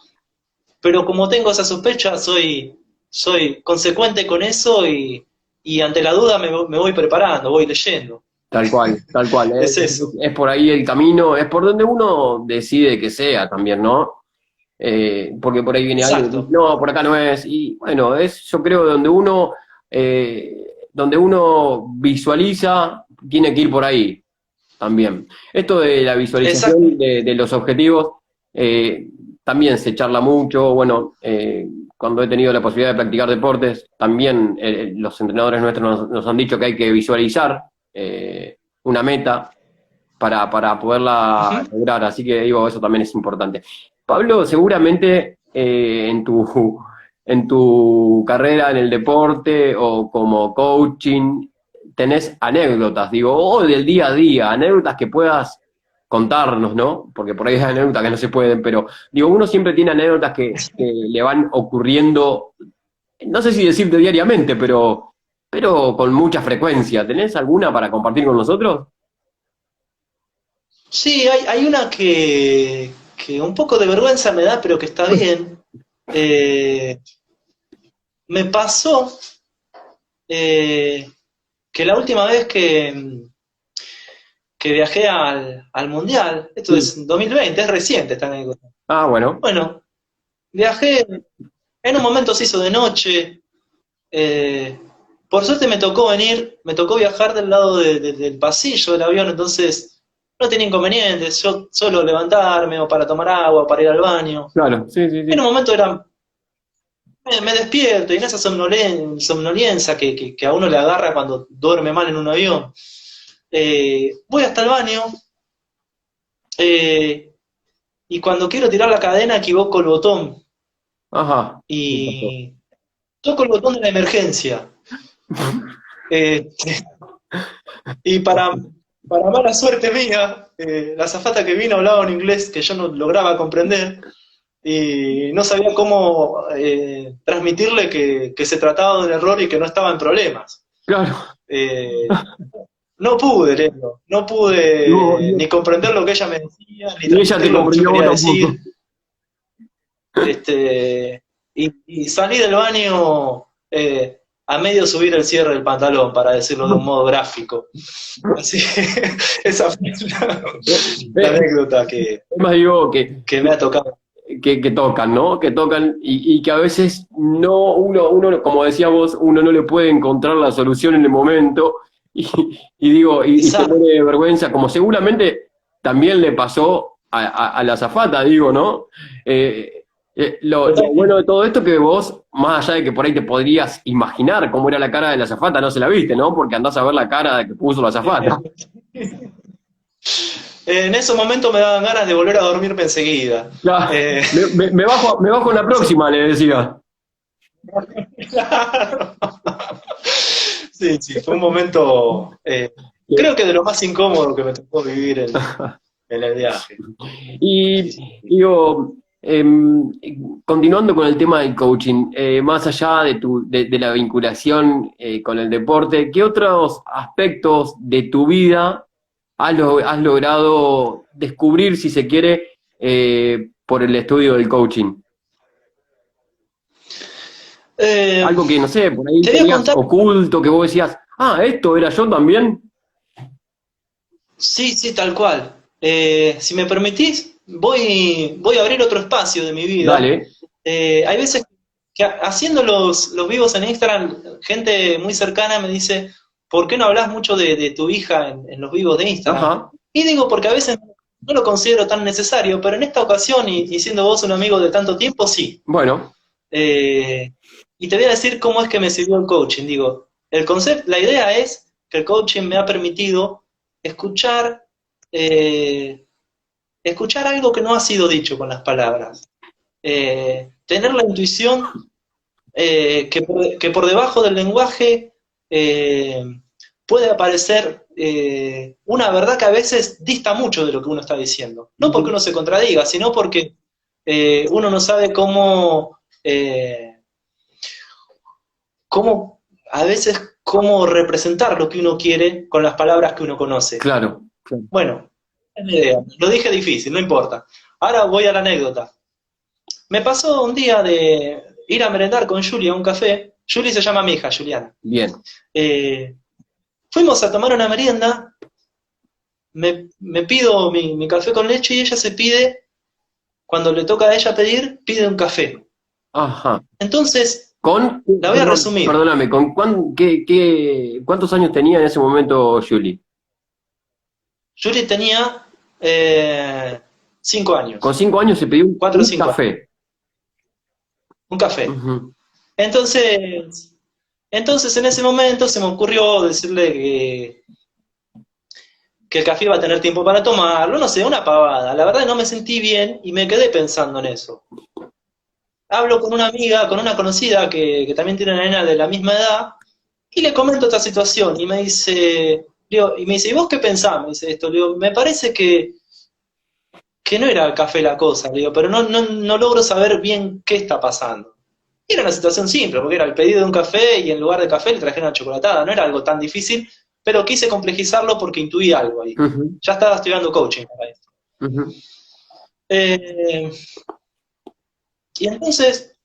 pero como tengo esa sospecha, soy consecuente con eso y ante la duda me voy preparando, voy leyendo. Tal cual, tal cual. Es eso. Es por ahí el camino, es por donde uno decide que sea también, ¿no? Porque por ahí viene alguien que dice, Exacto. no, por acá no es. Y bueno, es yo creo donde uno visualiza, tiene que ir por ahí también. Esto de la Exacto. visualización de los objetivos eh, también se charla mucho. Bueno, cuando he tenido la posibilidad de practicar deportes, también los entrenadores nuestros nos han dicho que hay que visualizar una meta para poderla Ujú. lograr. Así que digo, eso también es importante. Pablo, seguramente en tu carrera en el deporte o como coaching, tenés anécdotas, digo, o del día a día, anécdotas que puedas contarnos, ¿no? Porque por ahí hay anécdotas que no se pueden, pero digo, uno siempre tiene anécdotas que le van ocurriendo, no sé si decirte diariamente, pero con mucha frecuencia. ¿Tenés alguna para compartir con nosotros? Sí, hay una que un poco de vergüenza me da, pero que está bien. Eh, Me pasó eh, que la última vez que viajé al Mundial, esto Sí. es 2020, es reciente esta anécdota. Ah, bueno. Bueno, viajé, en un momento se hizo de noche, eh, por suerte me tocó viajar del lado del pasillo del avión, entonces no tenía inconvenientes, yo solo levantarme o para tomar agua, para ir al baño. Claro, sí, sí, En sí. un momento me despierto y en esa somnolencia que a uno le agarra cuando duerme mal en un avión, voy hasta el baño eh, y cuando quiero tirar la cadena equivoco el botón Ajá. ¿Qué pasó? y toco el botón de la emergencia. Eh, y para mala suerte mía, la azafata que vino hablaba un inglés que yo no lograba comprender y no sabía cómo transmitirle que se trataba de un error y que no estaba en problemas. Claro. Eh, no pude, Leo, no No, pude no. ni comprender lo que ella me decía, ni Y ella te transmitir lo que yo comprendió a vos quería tampoco. decir. Y salí del baño a medio subir el cierre del pantalón, para decirlo de un modo gráfico. Así que esa fue la anécdota Además digo que, que me ha tocado. que tocan, ¿no? Que tocan y que a veces no, uno, como decía vos, uno no le puede encontrar la solución en el momento y, y se Exacto. pone de vergüenza, como seguramente también le pasó a la azafata, digo, ¿no? Lo bueno de todo esto que vos, más allá de que por ahí te podrías imaginar cómo era la cara de la azafata, no se la viste, ¿no? Porque andás a ver la cara que puso la azafata. En esos momentos me daban ganas de volver a dormirme enseguida. Ya, me bajo en la próxima, le decía. Sí, sí, fue un momento, creo que de lo más incómodo que me tocó vivir en el viaje. Y digo, continuando con el tema del coaching, más allá de la vinculación con el deporte, ¿qué otros aspectos de tu vida has logrado descubrir, si se quiere, por el estudio del coaching? Eh, Algo que, no sé, por ahí Te voy a tenías contar, oculto, que vos decías, esto era yo también. sí, sí, tal cual. Si me permitís, voy a abrir otro espacio de mi vida. Dale, Hay veces que haciendo los vivos en Instagram, gente muy cercana me dice, ¿por qué no hablas mucho de tu hija en los vivos de Instagram? ajá, Y digo, porque a veces no lo considero tan necesario, pero en esta ocasión, y siendo vos un amigo de tanto tiempo, sí. bueno, Eh, y te voy a decir cómo es que me sirvió el coaching. Digo, el concepto, la idea es que el coaching me ha permitido escuchar, eh, escuchar algo que no ha sido dicho con las palabras. Tener la intuición que por debajo del lenguaje eh, puede aparecer una verdad que a veces dista mucho de lo que uno está diciendo. No porque uno se contradiga, sino porque uno no sabe eh, cómo, a veces, cómo representar lo que uno quiere con las palabras que uno conoce. claro, claro. Bueno, es la idea. Lo dije difícil, no importa. Ahora voy a la anécdota. Me pasó un día de ir a merendar con Julia a un café. Julie se llama mi hija, Juliana. Bien. Eh, Fuimos a tomar una merienda, me pido mi café con leche y ella se pide, cuando le toca a ella pedir, pide un café. Ajá. Entonces, la voy a resumir. Perdóname, ¿cuántos años tenía en ese momento Julie? Julie tenía 5 Con años, 5 años se pidió 4 o un 5 años, café. un café. Ujú. Entonces en ese momento se me ocurrió decirle que el café iba a tener tiempo para tomarlo, no sé, una pavada. La verdad no me sentí bien y me quedé pensando en eso. Hablo con una amiga, con una conocida que también tiene una nena de la misma edad, y le comento esta situación, y me dice, ¿y vos qué pensás? Me dice esto, le digo, me parece que no era el café la cosa, le digo, pero no logro saber bien qué está pasando. Y era una situación simple, porque era el pedido de un café y en lugar de café le trajeron una chocolatada, no era algo tan difícil, pero quise complejizarlo porque intuí algo ahí. Ujú, Ya estaba estudiando coaching para esto. ujú. Eh, y entonces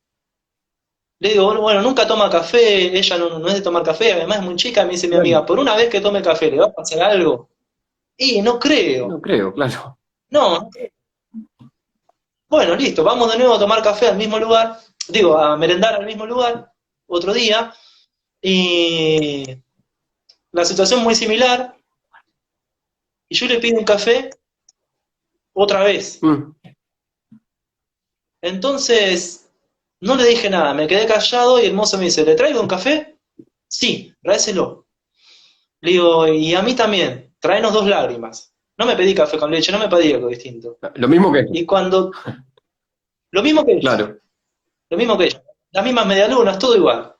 le digo, bueno, nunca toma café, ella no es de tomar café, además es muy chica, me dice mi Claro, amiga, por una vez que tome café, ¿le va a pasar algo? Y no no creo, creo, claro. no. Bueno, listo, vamos de nuevo a tomar café al mismo lugar, digo, a merendar al mismo lugar, otro día, y la situación muy similar, y yo le pido un café otra vez. Mm, Entonces, no le dije nada, me quedé callado y el mozo me dice, ¿le traigo un café? Sí, tráeselo. Le digo, y a mí también, tráenos 2 lágrimas. No me pedí café con leche, no me pedí algo distinto. lo mismo que Y cuando, lo mismo que ella, claro. lo mismo que ella, las mismas medialunas, todo igual.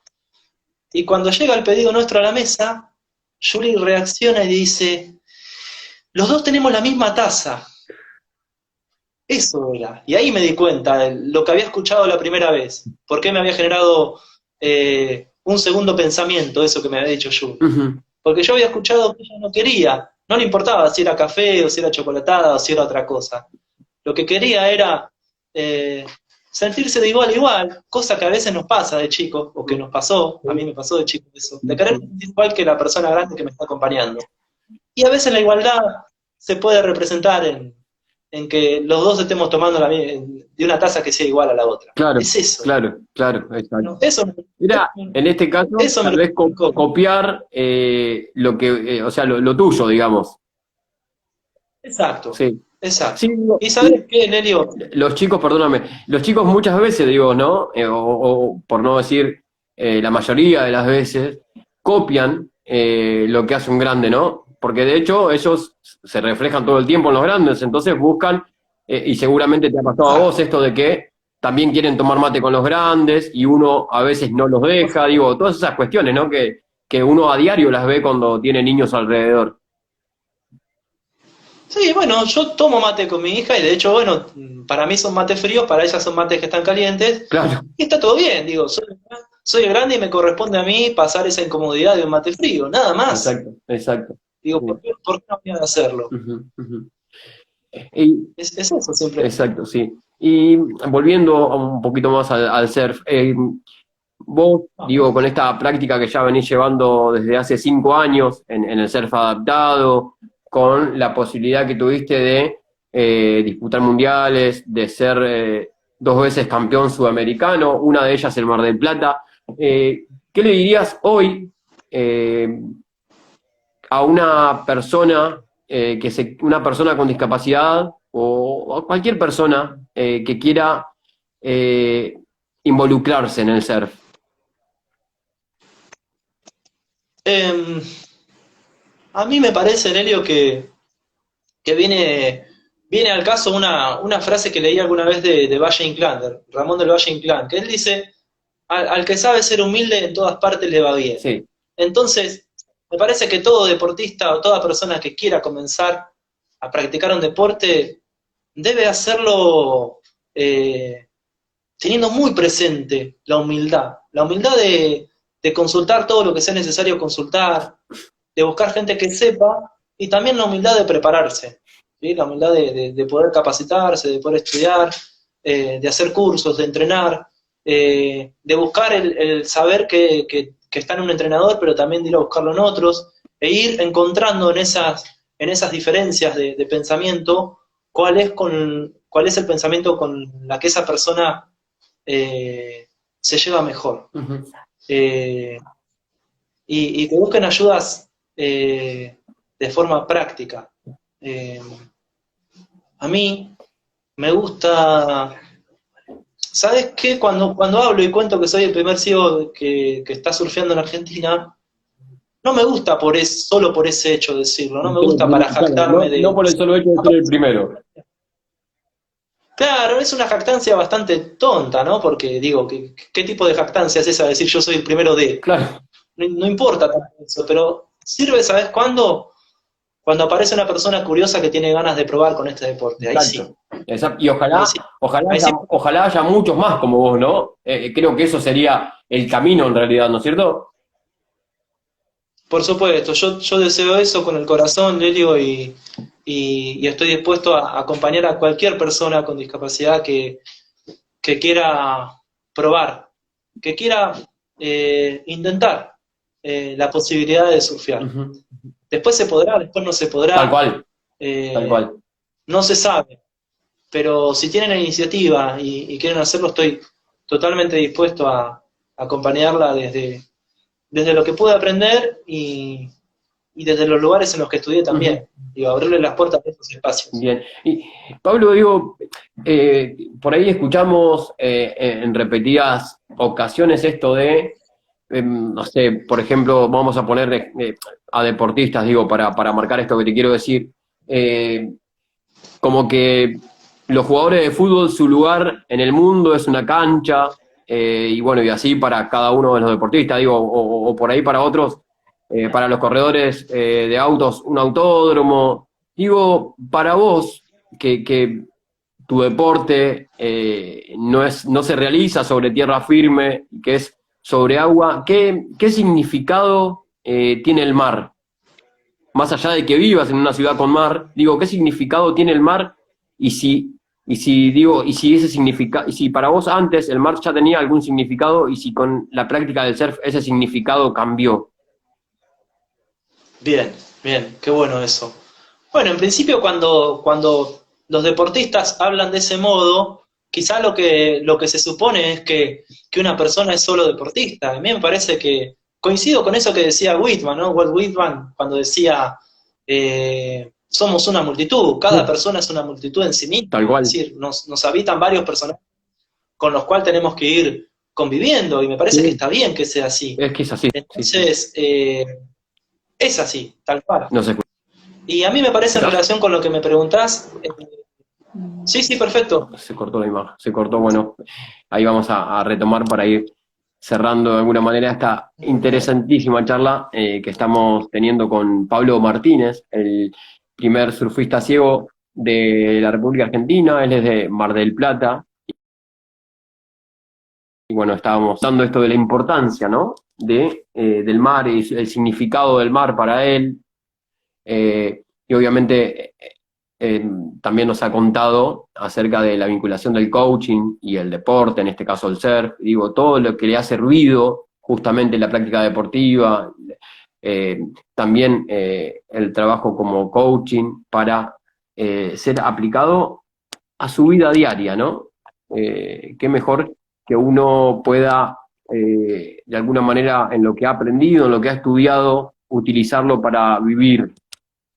Y cuando llega el pedido nuestro a la mesa, Julie reacciona y dice, los dos tenemos la misma taza. Eso era. Y ahí me di cuenta de lo que había escuchado la primera vez. Por qué me había generado un segundo pensamiento, eso que me había dicho Julie. Ujú. Porque yo había escuchado que ella no quería, no le importaba si era café o si era chocolatada o si era otra cosa. Lo que quería era eh, sentirse de igual a igual, cosa que a veces nos pasa de chicos, o que nos pasó, a mí me pasó de chico eso, de querer sentir igual que la persona grande que me está acompañando. Y a veces la igualdad se puede representar en que los dos estemos tomando de una taza que sea igual a la otra. Claro, Es eso. claro, exacto. No, eso, Mira, en este caso, eso tal vez copiar lo que, o sea, lo tuyo, digamos. Exacto, Sí. exacto. Sí, ¿Y sabes qué, Nelio? los chicos, perdóname, los chicos muchas veces, digo, ¿no? O por no decir la mayoría de las veces, copian lo que hace un grande, ¿no? Porque de hecho ellos se reflejan todo el tiempo en los grandes, entonces buscan, y seguramente te ha pasado a vos esto de que también quieren tomar mate con los grandes y uno a veces no los deja, digo, todas esas cuestiones, ¿no? Que uno a diario las ve cuando tiene niños alrededor. Sí, bueno, yo tomo mate con mi hija y de hecho, bueno, para mí son mates fríos, para ella son mates que están calientes Claro, y está todo bien, digo, soy grande y me corresponde a mí pasar esa incomodidad de un mate frío, nada más. exacto. Digo, Sí. ¿por qué no voy a hacerlo? Ujú, ujú. Y, Es eso siempre. exacto, sí. Y volviendo un poquito más al surf, vos, digo, con esta práctica que ya venís llevando desde hace 5 años en el surf adaptado, con la posibilidad que tuviste de disputar mundiales, de ser 2 veces campeón sudamericano, una de ellas el Mar del Plata, ¿qué le dirías hoy a una persona una persona con discapacidad o a cualquier persona que quiera eh, involucrarse en el surf? Eh, a mí me parece, Nelio, que viene al caso una frase que leí alguna vez de Valle Inclán, de Ramón del Valle Inclán, que él dice, al que sabe ser humilde en todas partes le va bien. Sí. Entonces, me parece que todo deportista o toda persona que quiera comenzar a practicar un deporte debe hacerlo teniendo muy presente la humildad de consultar todo lo que sea necesario consultar, de buscar gente que sepa y también la humildad de prepararse, ¿sí? La humildad de poder capacitarse, de poder estudiar, de hacer cursos, de entrenar, de buscar el saber que está en un entrenador, pero también de ir a buscarlo en otros, e ir encontrando en esas diferencias de pensamiento cuál es el pensamiento con la que esa persona se lleva mejor. Uh-huh. Y que busquen ayudas de forma práctica. A mí me gusta, ¿sabes qué? Cuando hablo y cuento que soy el primer ciego que está surfeando en Argentina, no me gusta solo por ese hecho decirlo, no me gusta para jactarme de... No por el solo hecho de ser el primero. Claro, es una jactancia bastante tonta, ¿no? Porque digo, ¿qué tipo de jactancia es esa? Decir yo soy el primero de... Claro. No importa tanto eso, pero sirve, ¿sabes cuándo? Cuando aparece una persona curiosa que tiene ganas de probar con este deporte, ahí Exacto. sí. Exacto. Y ojalá, Ahí sí. ojalá, Ahí sí. ojalá haya muchos más como vos, ¿no? Creo que eso sería el camino en realidad, ¿no es cierto? Por supuesto, yo deseo eso con el corazón, Lelio, y estoy dispuesto a acompañar a cualquier persona con discapacidad que quiera probar, que quiera intentar la posibilidad de surfear. Uh-huh. Después se podrá, después no se podrá. Tal cual. Tal cual. No se sabe. Pero si tienen la iniciativa y quieren hacerlo, estoy totalmente dispuesto a acompañarla desde lo que pude aprender y desde los lugares en los que estudié también. Uh-huh. Digo, abrirle las puertas a esos espacios. Bien. Y Pablo, digo, por ahí escuchamos en repetidas ocasiones esto de, no sé, por ejemplo, vamos a poner a deportistas, digo, para marcar esto que te quiero decir, como que los jugadores de fútbol, su lugar en el mundo es una cancha, y bueno, y así para cada uno de los deportistas, digo, o por ahí para otros, para los corredores de autos, un autódromo. Digo, para vos, que tu deporte no se realiza sobre tierra firme, que es sobre agua, ¿qué significado tiene el mar? Más allá de que vivas en una ciudad con mar, digo, ¿qué significado tiene el mar? Y Y si digo, y si ese significado, y si para vos antes el mar ya tenía algún significado, y si con la práctica del surf ese significado cambió. Bien, bien, qué bueno eso. Bueno, en principio cuando los deportistas hablan de ese modo, quizá lo que se supone es que una persona es solo deportista. A mí me parece que coincido con eso que decía Whitman, ¿no? Walt Whitman, cuando decía, somos una multitud, cada persona es una multitud en sí Tal misma, es cual. decir, nos habitan varios personajes con los cuales tenemos que ir conviviendo, y me parece que Sí, está bien que sea así. es que es así, sí, sí. Entonces, es así, tal cual. No se Y a mí me parece en escuchás. relación con lo que me preguntás, sí, sí, perfecto. Se cortó la imagen, se cortó, bueno, ahí vamos a retomar para ir cerrando de alguna manera esta interesantísima charla que estamos teniendo con Pablo Martínez, el primer surfista ciego de la República Argentina. Él es de Mar del Plata, y bueno, estábamos dando esto de la importancia, ¿no? Del mar y el significado del mar para él. Y obviamente también nos ha contado acerca de la vinculación del coaching y el deporte, en este caso el surf, digo, todo lo que le ha servido justamente en la práctica deportiva, eh, también el trabajo como coaching para ser aplicado a su vida diaria, ¿no? Qué mejor que uno pueda, de alguna manera, en lo que ha aprendido, en lo que ha estudiado, utilizarlo para vivir,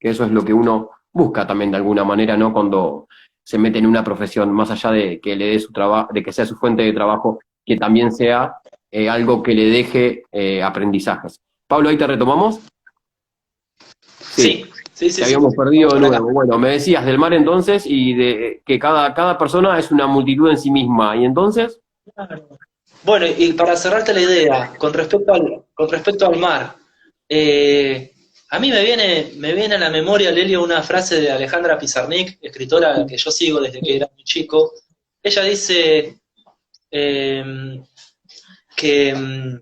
que eso es lo que uno busca también de alguna manera, ¿no? Cuando se mete en una profesión, más allá de que le dé su trabajo, de que sea su fuente de trabajo, que también sea algo que le deje aprendizajes. Pablo, ahí te retomamos. Sí, Sí, sí, te sí, sí, habíamos vamos perdido de por acá. nuevo. Bueno, me decías del mar entonces y de que cada persona es una multitud en sí misma. Y entonces, Bueno, y para cerrarte la idea, con respecto al mar, a mí me viene a la memoria, Lelio, una frase de Alejandra Pizarnik, escritora que yo sigo desde que era muy chico. Ella dice eh, que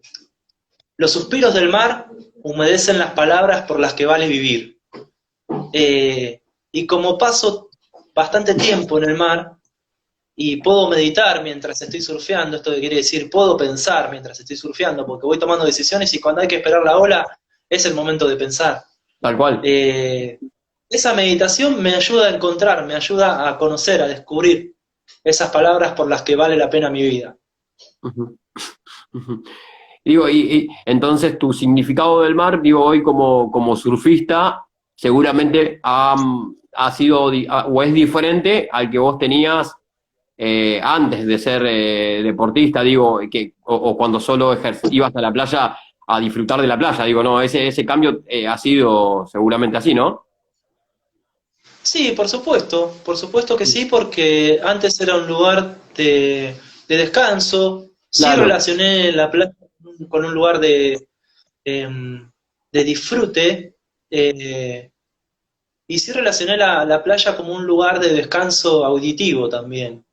los suspiros del mar humedecen las palabras por las que vale vivir. Y como paso bastante tiempo en el mar y puedo meditar mientras estoy surfeando, esto que quiere decir, puedo pensar mientras estoy surfeando, porque voy tomando decisiones y cuando hay que esperar la ola es el momento de pensar. tal cual. Eh, Esa meditación me ayuda a encontrar, me ayuda a conocer, a descubrir esas palabras por las que vale la pena mi vida. Ujú, ujú. Digo, y entonces tu significado del mar, digo, hoy como surfista, seguramente ha sido o es diferente al que vos tenías antes de ser deportista, digo, o cuando solo ibas a la playa a disfrutar de la playa, digo, no, ese cambio ha sido seguramente así, ¿no? Sí, por supuesto que sí, porque antes era un lugar de descanso, sí Claro, relacioné la playa con un lugar de disfrute, eh, y sí relacioné la playa como un lugar de descanso auditivo también.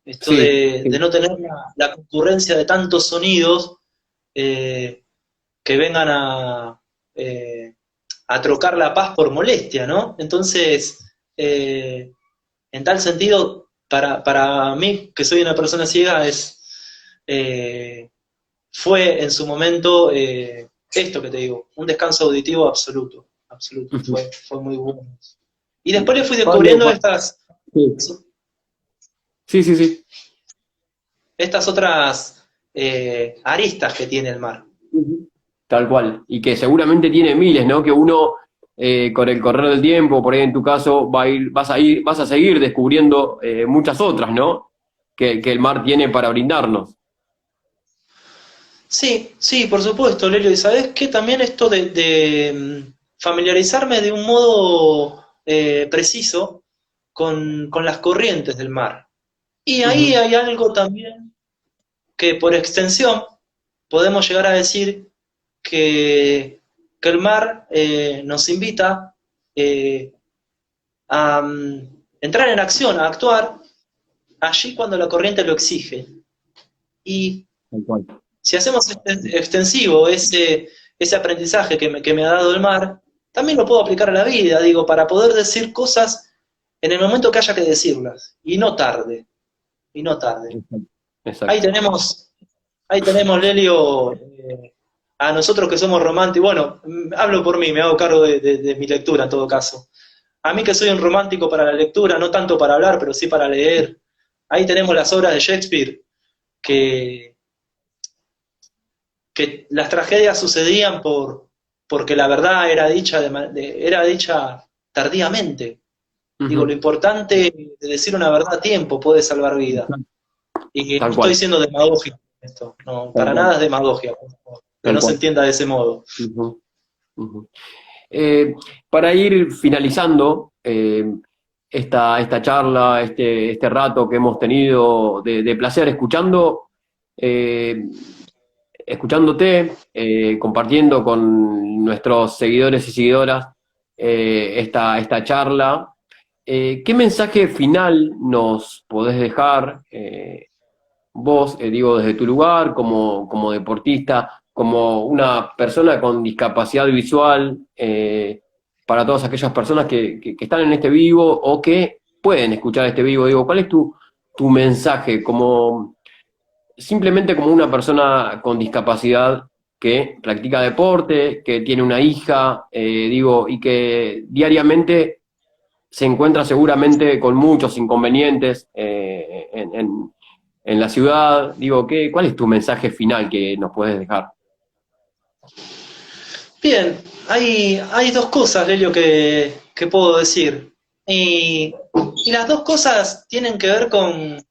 Esto sí, de sí, no tener la concurrencia de tantos sonidos eh, que vengan eh, a trocar la paz por molestia, ¿no? Entonces, en tal sentido, para mí, que soy una persona ciega, eh, fue en su momento esto que te digo, un descanso auditivo absoluto, absoluto, ujú. fue muy bueno. Y después le fui Pablo, descubriendo sí, sí, sí, sí. estas otras aristas que tiene el mar. Ujú. Tal cual, y que seguramente tiene miles, ¿no? Que uno con el correr del tiempo, por ahí en tu caso, vas a seguir descubriendo muchas otras, ¿no? Que el mar tiene para brindarnos. Sí, sí, por supuesto, Lelio. Y sabes que también esto de familiarizarme de un modo preciso con las corrientes del mar. Y ahí Ujú. hay algo también que por extensión podemos llegar a decir que, que el mar nos invita eh, a entrar en acción, a actuar allí cuando la corriente lo exige. Y Tal cual. si hacemos extensivo ese aprendizaje que me ha dado el mar, también lo puedo aplicar a la vida, digo, para poder decir cosas en el momento que haya que decirlas, y no tarde, y no tarde. Exacto. Ahí tenemos, Lelio, a nosotros que somos románticos, bueno, hablo por mí, me hago cargo de mi lectura en todo caso. A mí que soy un romántico para la lectura, no tanto para hablar, pero sí para leer. Ahí tenemos las obras de Shakespeare, que, que las tragedias sucedían porque la verdad era dicha tardíamente. Digo, lo Ujú. importante de decir una verdad a tiempo puede salvar vidas. Y no Tal estoy cual, siendo demagógico en esto, no, tal para cual, nada es demagogia, por favor, que tal no se cual. entienda de ese modo. Ujú, ujú. Eh, para ir finalizando esta charla, este rato que hemos tenido de placer eh, escuchándote, compartiendo con nuestros seguidores y seguidoras esta charla, ¿qué mensaje final nos podés dejar vos, digo, desde tu lugar, como deportista, como una persona con discapacidad visual, para todas aquellas personas que están en este vivo o que pueden escuchar este vivo? Digo, ¿cuál es tu mensaje como simplemente como una persona con discapacidad que practica deporte, que tiene una hija, digo, y que diariamente se encuentra seguramente con muchos inconvenientes en la ciudad? Digo, ¿cuál es tu mensaje final que nos puedes dejar? Bien, hay dos cosas, Lelio, que puedo decir. Y las dos cosas tienen que ver con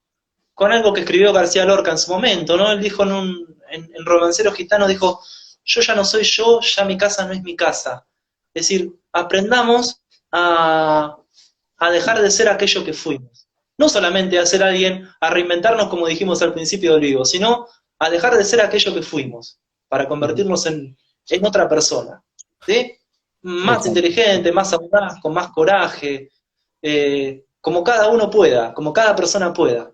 algo que escribió García Lorca en su momento, ¿no? Él dijo en Romancero Gitano, dijo, yo ya no soy yo, ya mi casa no es mi casa. Es decir, aprendamos a dejar de ser aquello que fuimos. No solamente a ser alguien, a reinventarnos como dijimos al principio del vivo, sino a dejar de ser aquello que fuimos, para convertirnos en otra persona. ¿Sí? Más Exacto. inteligente, más audaz, con más coraje, como cada uno pueda, como cada persona pueda.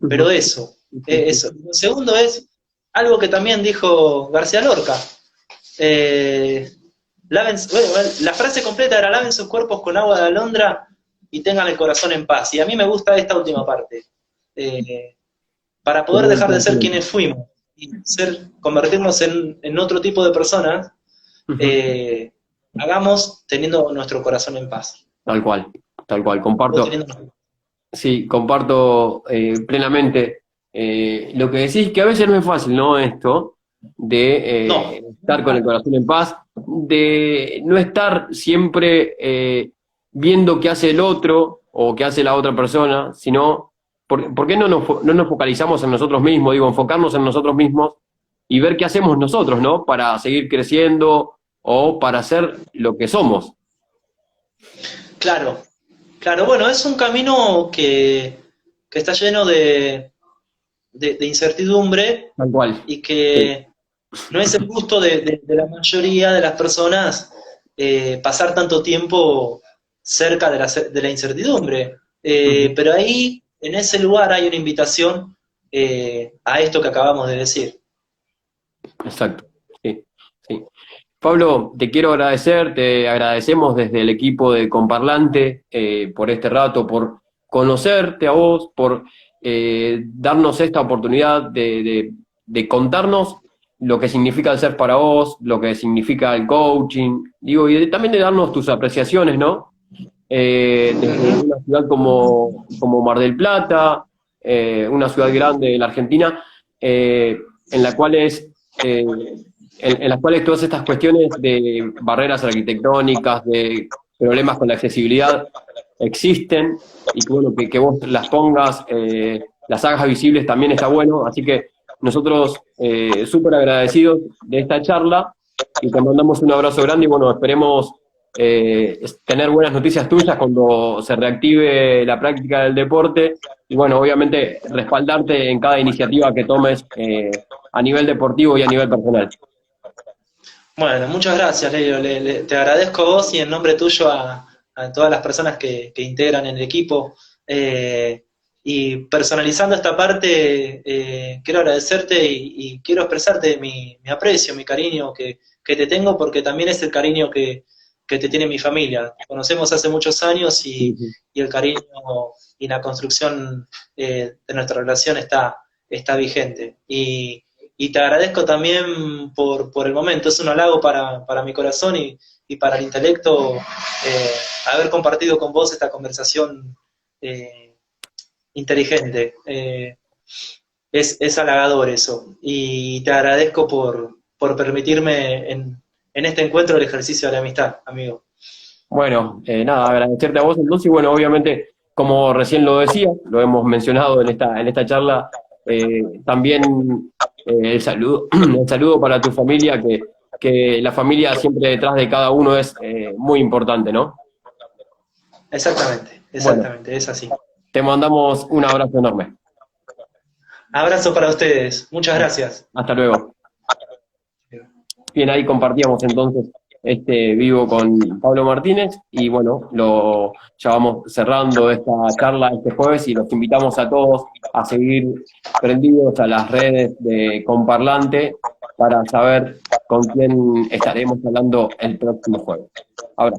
Pero Ujú. eso, eso. Lo segundo es algo que también dijo García Lorca. Eh, bueno, la frase completa era: laven sus cuerpos con agua de alondra y tengan el corazón en paz. Y a mí me gusta esta última parte. Eh, para poder Tener el dejar de ser corazón en paz. quienes fuimos y convertirnos en otro tipo de personas, Ujú. eh, hagamos teniendo nuestro corazón en paz. Tal cual, tal cual. O Comparto, teniendo... sí, comparto plenamente lo que decís, que a veces no es fácil, ¿no? Esto de No, estar con el corazón en paz, de no estar siempre viendo qué hace el otro o qué hace la otra persona, sino, ¿por qué no nos focalizamos en nosotros mismos? Digo, enfocarnos en nosotros mismos y ver qué hacemos nosotros, ¿no? Para seguir creciendo o para ser lo que somos. claro, claro. Bueno, es un camino que está lleno de incertidumbre Tal cual. y Sí. que no es el gusto de la mayoría de las personas pasar tanto tiempo cerca de la incertidumbre. Ujú. Pero ahí, en ese lugar, hay una invitación a esto que acabamos de decir. Exacto. Sí, sí. Pablo, te quiero agradecer, te agradecemos desde el equipo de Comparlante por este rato, por conocerte a vos, por darnos esta oportunidad de contarnos lo que significa el ser para vos, lo que significa el coaching, digo, también de darnos tus apreciaciones, ¿no? Desde Ujú. una ciudad como Mar del Plata, una ciudad grande de la Argentina, en la cual en las cuales todas estas cuestiones de barreras arquitectónicas, de problemas con la accesibilidad existen, y que bueno, que vos las pongas, las hagas visibles también está bueno, así que nosotros súper agradecidos de esta charla y te mandamos un abrazo grande y bueno, esperemos tener buenas noticias tuyas cuando se reactive la práctica del deporte y bueno, obviamente respaldarte en cada iniciativa que tomes a nivel deportivo y a nivel personal. Bueno, muchas gracias, Leo. Te agradezco a vos y en nombre tuyo a todas las personas que integran el equipo. Y personalizando esta parte, quiero agradecerte y quiero expresarte mi aprecio, mi cariño que te tengo, porque también es el cariño que te tiene mi familia. Te conocemos hace muchos años Sí, sí. y el cariño y la construcción de nuestra relación está vigente. Y te agradezco también por el momento, es un halago para mi corazón y para el intelecto haber compartido con vos esta conversación eh, inteligente. Es halagador eso. Y te agradezco por permitirme en este encuentro el ejercicio de la amistad, amigo. Bueno, nada, agradecerte a vos entonces, y bueno, obviamente, como recién lo decía, lo hemos mencionado en esta charla, también el saludo, el saludo para tu familia, que la familia siempre detrás de cada uno es muy importante, ¿no? Exactamente, Bueno, exactamente, es así. te mandamos un abrazo enorme. Abrazo para ustedes. Muchas gracias. Hasta luego. Bien, ahí compartíamos entonces este vivo con Pablo Martínez y bueno, ya vamos cerrando esta charla este jueves y los invitamos a todos a seguir prendidos a las redes de Comparlante para saber con quién estaremos hablando el próximo jueves. Ahora.